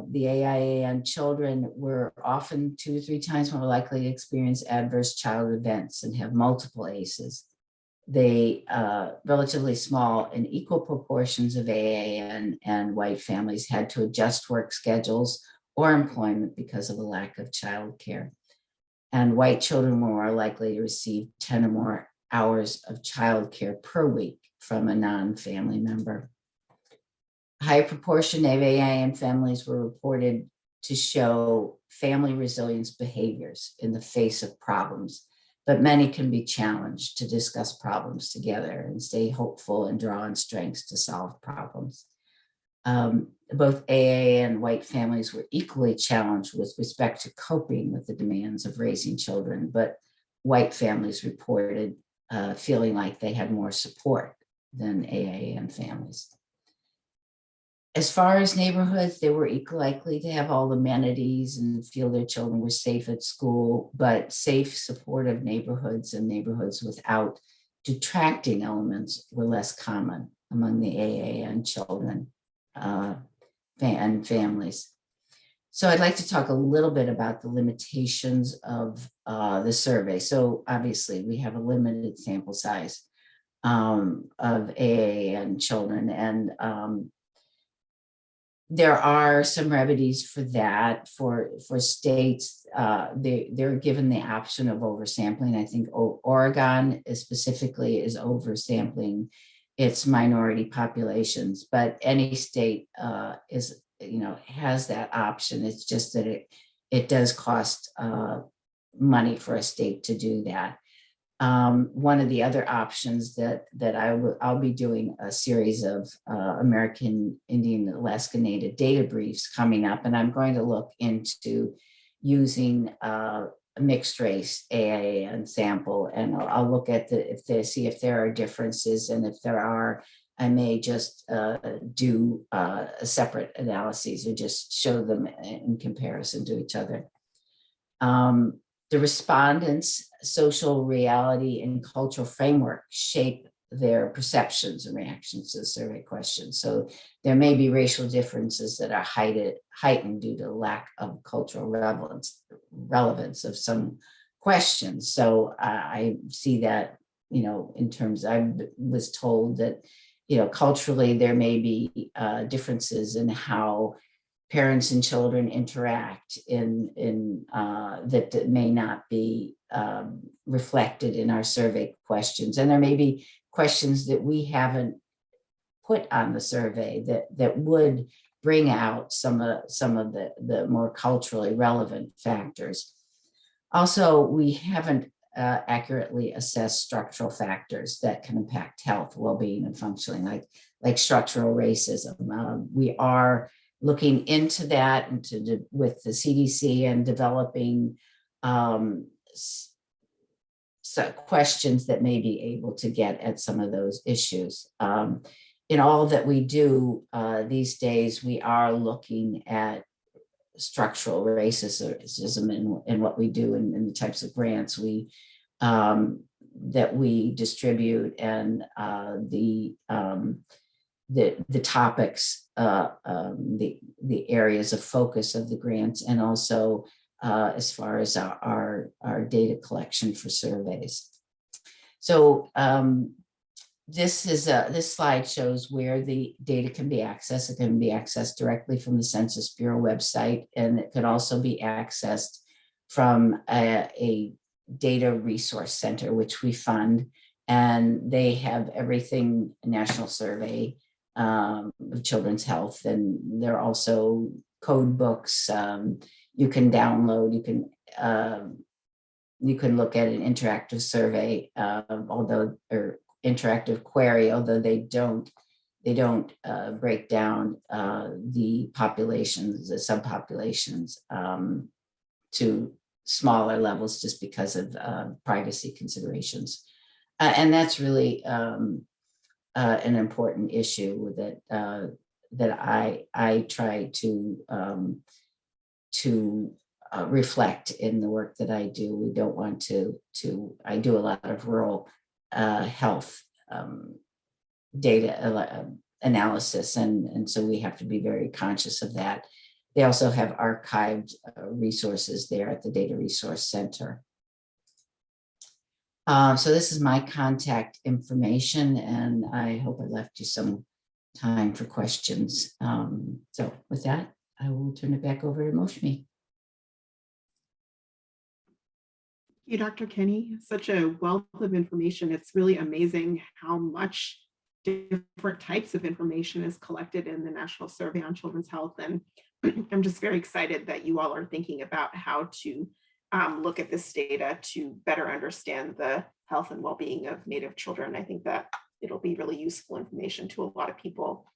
the AIAN children were often 2 to 3 times more likely to experience adverse childhood events and have multiple ACEs. They relatively small and equal proportions of AIN and white families had to adjust work schedules or employment because of a lack of childcare. And white children were more likely to receive 10 or more hours of childcare per week from a non-family member. A higher proportion of AIN families were reported to show family resilience behaviors in the face of problems, but many can be challenged to discuss problems together and stay hopeful and draw on strengths to solve problems. Both AA and white families were equally challenged with respect to coping with the demands of raising children, but white families reported feeling like they had more support than AA and families. As far as neighborhoods, they were equally likely to have all the amenities and feel their children were safe at school, but safe, supportive neighborhoods and neighborhoods without detracting elements were less common among the AA and children and families. So I'd like to talk a little bit about the limitations of the survey. So obviously we have a limited sample size of AA and children, and there are some remedies for that. For states, they're given the option of oversampling. I think Oregon specifically is oversampling its minority populations, but any state has that option. It's just that it does cost money for a state to do that. One of the other options that I'll be doing a series of American Indian Alaska Native data briefs coming up, and I'm going to look into using a mixed race AA and sample, and I'll look at see if there are differences, and if there are, I may just do a separate analyses or just show them in comparison to each other. The respondents' social reality and cultural framework shape their perceptions and reactions to the survey questions. So there may be racial differences that are heightened due to lack of cultural relevance of some questions. So I see that, in terms, I was told that, culturally there may be differences in how parents and children interact in that may not be reflected in our survey questions. And there may be questions that we haven't put on the survey that would bring out some of the more culturally relevant factors. Also, we haven't accurately assessed structural factors that can impact health, well-being, and functioning, like structural racism. We are looking into that with the CDC and developing questions that may be able to get at some of those issues. In all that we do these days, we are looking at structural racism in what we do and the types of grants that we distribute, and the topics, the areas of focus of the grants, and also as far as our data collection for surveys. So this slide shows where the data can be accessed. It can be accessed directly from the Census Bureau website, and it could also be accessed from a data resource center, which we fund, and they have everything National Survey of Children's Health, and there are also code books you can download. You can look at an interactive survey, or interactive query, although they don't break down the populations, the subpopulations, to smaller levels just because of privacy considerations. And that's really an important issue that I try to reflect in the work that I do. We don't want I do a lot of rural health data analysis, and so we have to be very conscious of that. They also have archived resources there at the Data Resource Center. So this is my contact information, and I hope I left you some time for questions. So with that, I will turn it back over to Moshmi. You, Dr. Kenny, such a wealth of information. It's really amazing how much different types of information is collected in the National Survey on Children's Health. And I'm just very excited that you all are thinking about how to look at this data to better understand the health and well-being of Native children. I think that it'll be really useful information to a lot of people.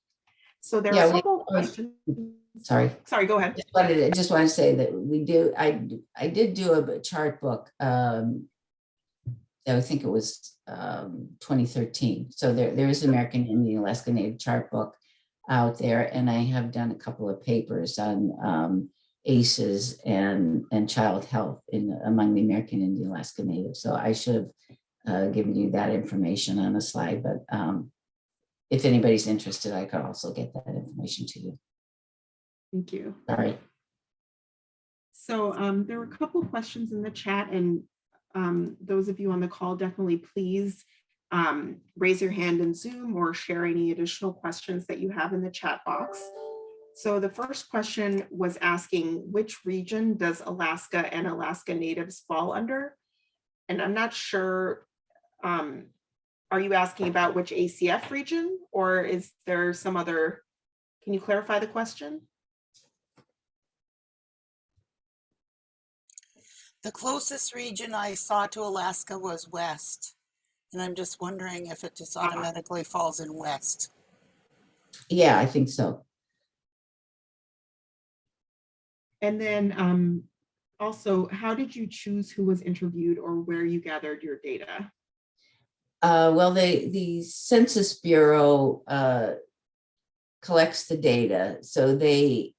So there are a couple of questions. Sorry, go ahead. I just want to say that I did do a chart book. I think it was 2013. So there is an American Indian Alaska Native chart book out there, and I have done a couple of papers on ACEs and child health among the American Indian Alaska Native. So I should have given you that information on a slide, but if anybody's interested, I could also get that information to you. Thank you. Sorry. So there were a couple of questions in the chat, and those of you on the call, definitely please raise your hand in Zoom or share any additional questions that you have in the chat box. So the first question was asking, which region does Alaska and Alaska Natives fall under? And I'm not sure, are you asking about which ACF region, or is there some other, can you clarify the question? The closest region I saw to Alaska was West, and I'm just wondering if it just automatically falls in West. Yeah, I think so. And then also, how did you choose who was interviewed or where you gathered your data? Well, the Census Bureau collects the data, so they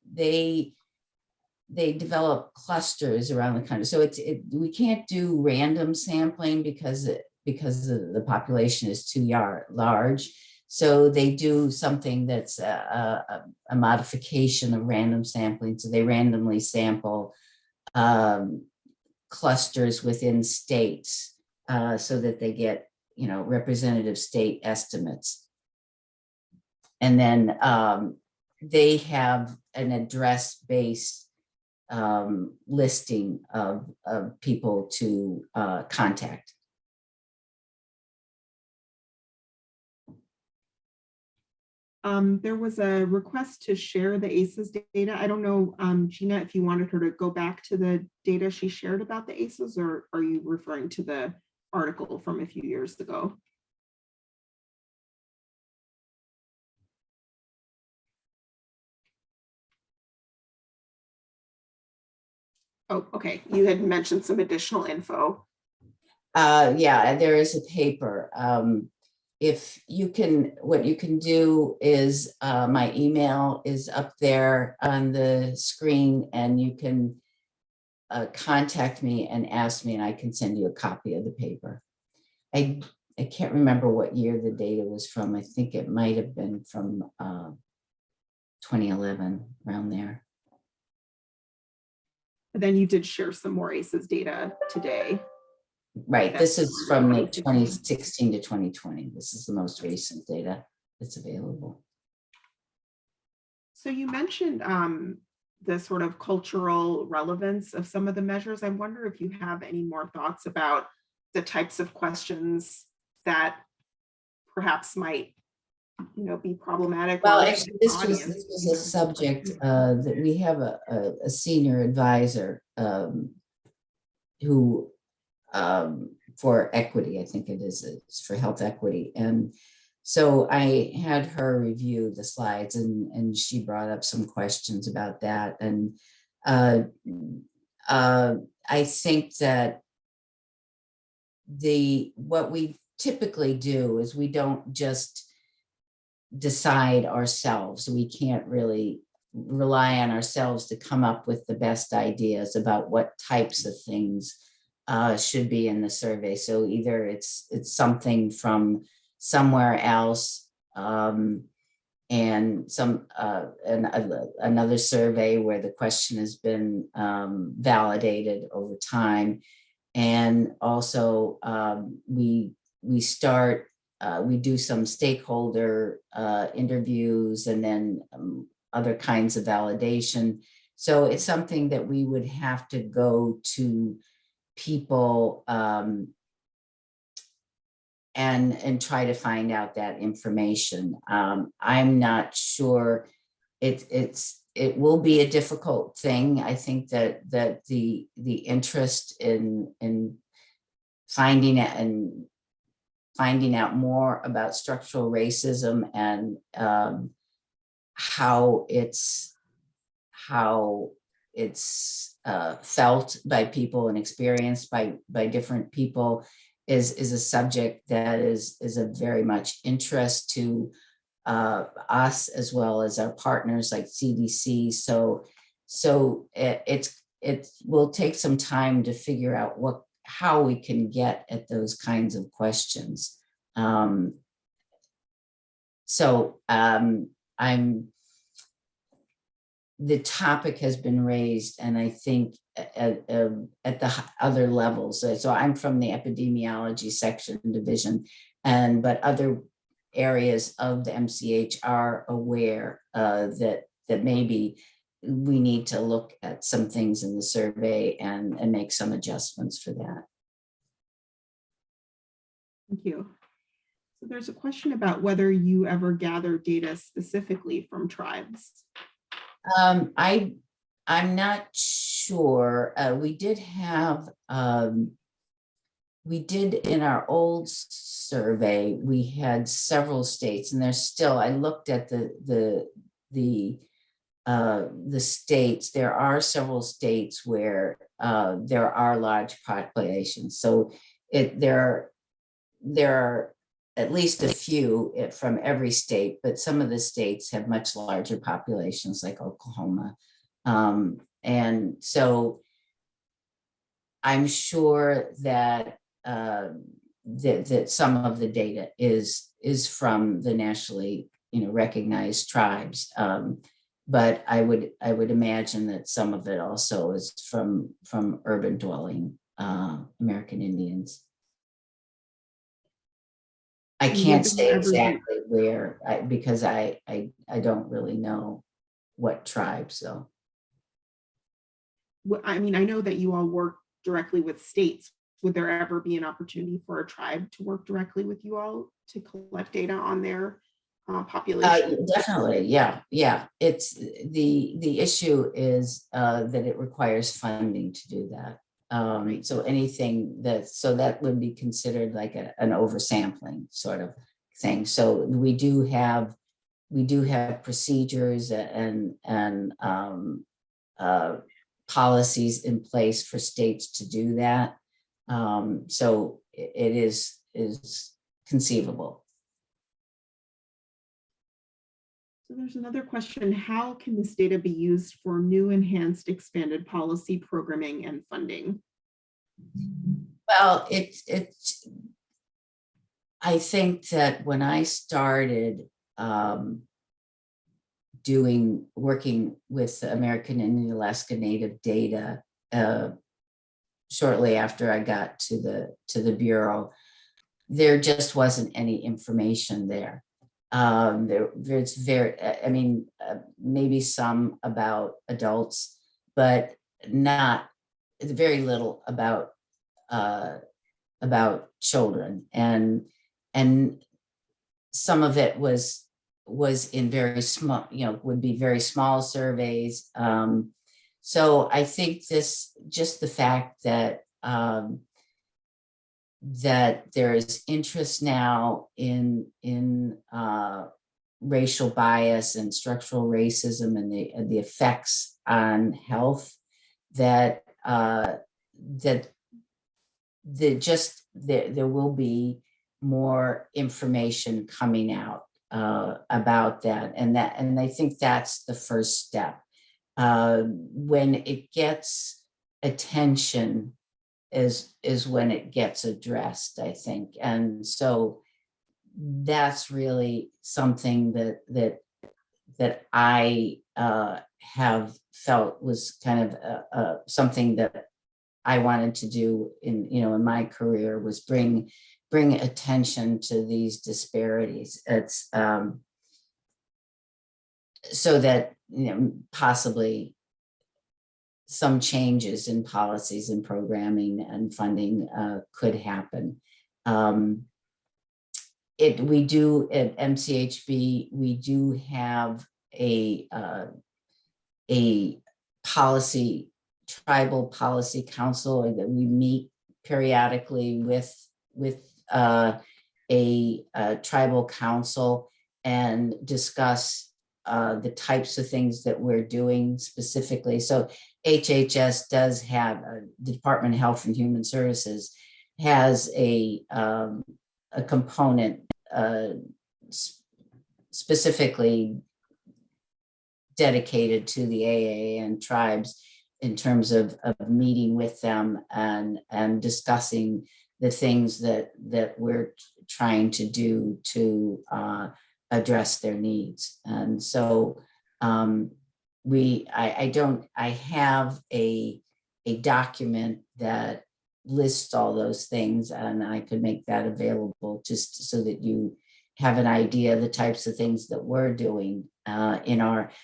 develop clusters around the country. So we can't do random sampling because the population is too large. So they do something that's a modification of random sampling. So they randomly sample clusters within states so that they get, representative state estimates. And then they have an address-based listing of people to contact. There was a request to share the ACEs data. I don't know, Gina, if you wanted her to go back to the data she shared about the ACEs, or are you referring to the article from a few years ago? Oh, okay. You had mentioned some additional info. Yeah, there is a paper. If you can, what you can do is my email is up there on the screen, and you can contact me and ask me, and I can send you a copy of the paper. I can't remember what year the data was from. I think it might have been from 2011, around there. But then you did share some more ACEs data today. Right, this is from the 2016 to 2020. This is the most recent data that's available. So you mentioned the sort of cultural relevance of some of the measures. I wonder if you have any more thoughts about the types of questions that perhaps might, be problematic. Well, actually, this was a subject that we have a senior advisor who for equity, I think it's for health equity. And so I had her review the slides, and she brought up some questions about that. And I think that what we typically do is we don't just decide ourselves. We can't really rely on ourselves to come up with the best ideas about what types of things should be in the survey. So either it's something from somewhere else, and another survey where the question has been validated over time, and also we do some stakeholder interviews, and then other kinds of validation. So it's something that we would have to go to people and try to find out that information. I'm not sure. It will be a difficult thing. I think that the interest in finding out more about structural racism and how it's felt by people and experienced by different people is a subject that is of very much interest to us, as well as our partners like CDC. So it will take some time to figure out how we can get at those kinds of questions. The topic has been raised, and I think at the other levels. So I'm from the epidemiology section division, but other areas of the MCH are aware that maybe we need to look at some things in the survey and make some adjustments for that. Thank you. So there's a question about whether you ever gather data specifically from tribes. I'm not sure. We did in our old survey, we had several states, and there's still, I looked at the states. There are several states where there are large populations. So there are at least a few from every state, but some of the states have much larger populations, like Oklahoma. And so I'm sure that that some of the data is from the nationally recognized tribes. But I would imagine that some of it also is from urban dwelling American Indians. I And can't would say there ever be- exactly where, because I don't really know what tribe, so. I mean, I know that you all work directly with states. Would there ever be an opportunity for a tribe to work directly with you all to collect data on their population? Definitely, yeah. It's the issue is that it requires funding to do that. So anything that would be considered like an oversampling sort of thing. So we do have procedures and policies in place for states to do that. So it is conceivable. So there's another question. How can this data be used for new, enhanced, expanded policy programming and funding? Well, I think that when I started working with American Indian Alaska Native data shortly after I got to the Bureau, there just wasn't any information there. There's maybe some about adults, but not very little about children, and some of it was in very small, would be very small surveys. So I think just the fact that that there is interest now in racial bias and structural racism and the effects on health, that there will be more information coming out about that, and I think that's the first step. When it gets attention is when it gets addressed, I think. And so that's really something that I have felt was kind of something that I wanted to do in my career, was bring attention to these disparities. It's so that possibly some changes in policies and programming and funding could happen. We do at MCHB, we do have a tribal policy council that we meet periodically with a tribal council and discuss the types of things that we're doing specifically. So HHS does have, the Department of Health and Human Services has a component specifically dedicated to the AA and tribes in terms of meeting with them and discussing the things that we're trying to do to address their needs. And so I have a document that lists all those things, and I could make that available just so that you have an idea of the types of things that we're doing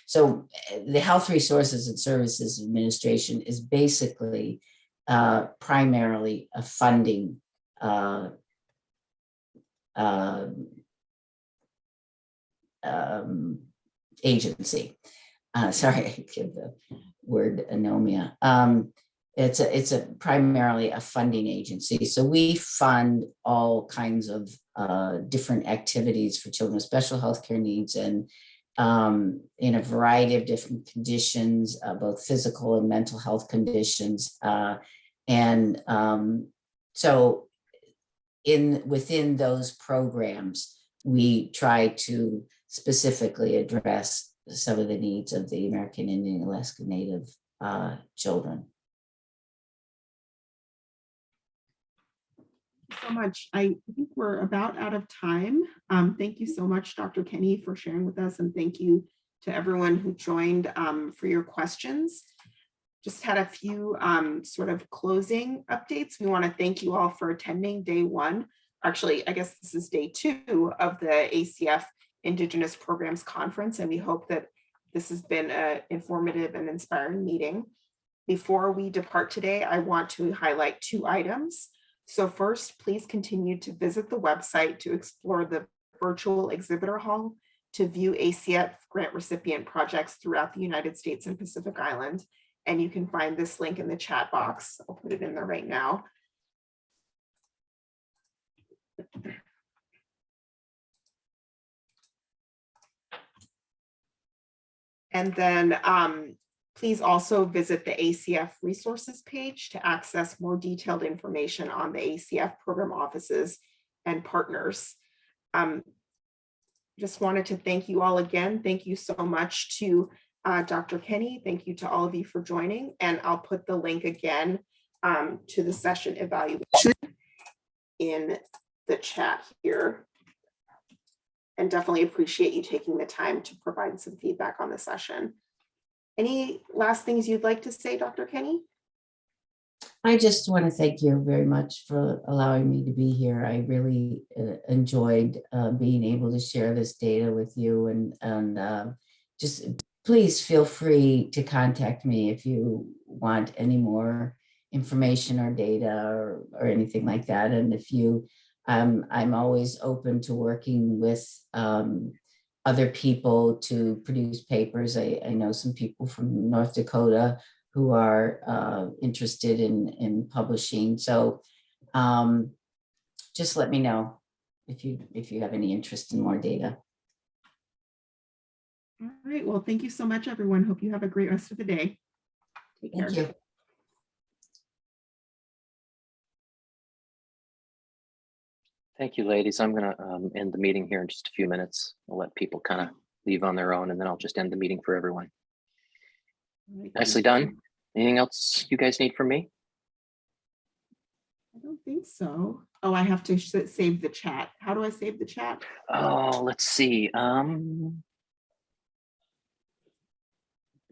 so the Health Resources and Services Administration is basically primarily a funding agency. Sorry, I give the word anomia. It's primarily a funding agency. So we fund all kinds of different activities for children with special healthcare needs, and in a variety of different conditions, both physical and mental health conditions. So within those programs, we try to specifically address some of the needs of the American Indian Alaska Native children. So much. I think we're about out of time. Thank you so much, Dr. Kenny, for sharing with us, and thank you to everyone who joined for your questions. just had a few sort of closing updates. We want to thank you all for attending day one. Actually, I guess this is day two of the ACF Indigenous Programs Conference, and we hope that this has been an informative and inspiring meeting. Before we depart today, I want to highlight two items. So first, please continue to visit the website to explore the virtual exhibitor hall to view ACF grant recipient projects throughout the United States and Pacific Island. And you can find this link in the chat box. I'll put it in there right now. And then please also visit the ACF resources page to access more detailed information on the ACF program offices and partners. Just wanted to thank you all again. Thank you so much to Dr. Kenny. Thank you to all of you for joining. And I'll put the link again to the session evaluation in the chat here. And definitely appreciate you taking the time to provide some feedback on the session. Any last things you'd like to say, Dr. Kenny? I just want to thank you very much for allowing me to be here. I really enjoyed being able to share this data with you, and just please feel free to contact me if you want any more information or data or anything like that. And if you, I'm always open to working with other people to produce papers. I know some people from North Dakota who are interested in publishing. So just let me know if you have any interest in more data. All right, well, thank you so much, everyone. Hope you have a great rest of the day. Take care. Thank you. Thank you, ladies. I'm going to end the meeting here in just a few minutes. I'll let people kind of leave on their own, and then I'll just end the meeting for everyone. All right, Nicely done. Anything else you guys need from me? I don't think so. Oh, I have to save the chat. How do I save the chat? Oh, let's see.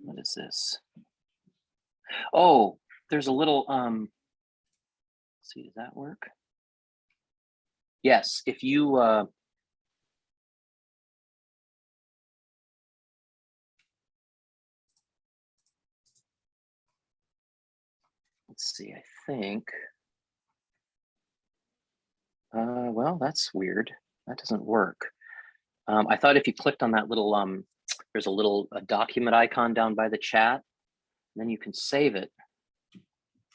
What is this? Oh, there's a little, let's see, does that work? Yes, if you, let's see, I think, well, that's weird. That doesn't work. I thought if you clicked on that little, there's a little document icon down by the chat, and then you can save it.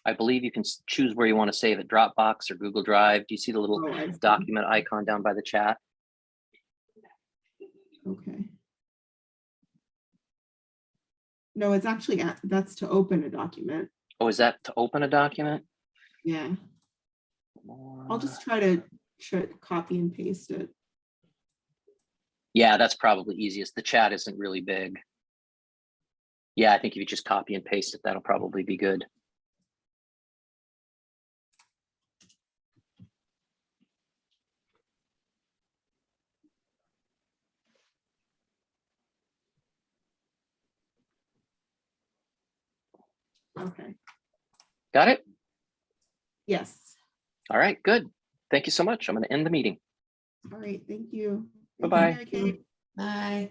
I believe you can choose where you want to save it, Dropbox or Google Drive. Do you see the little document icon down by the chat? Okay. No, it's actually, that's to open a document. Oh, is that to open a document? Yeah. I'll just try to copy and paste it. Yeah, that's probably easiest. The chat isn't really big. Yeah, I think if you just copy and paste it, that'll probably be good. Okay. Got it? Yes. All right, good. Thank you so much. I'm going to end the meeting. All right. Thank you. Bye-bye. Thank you, Mary Kay. Bye.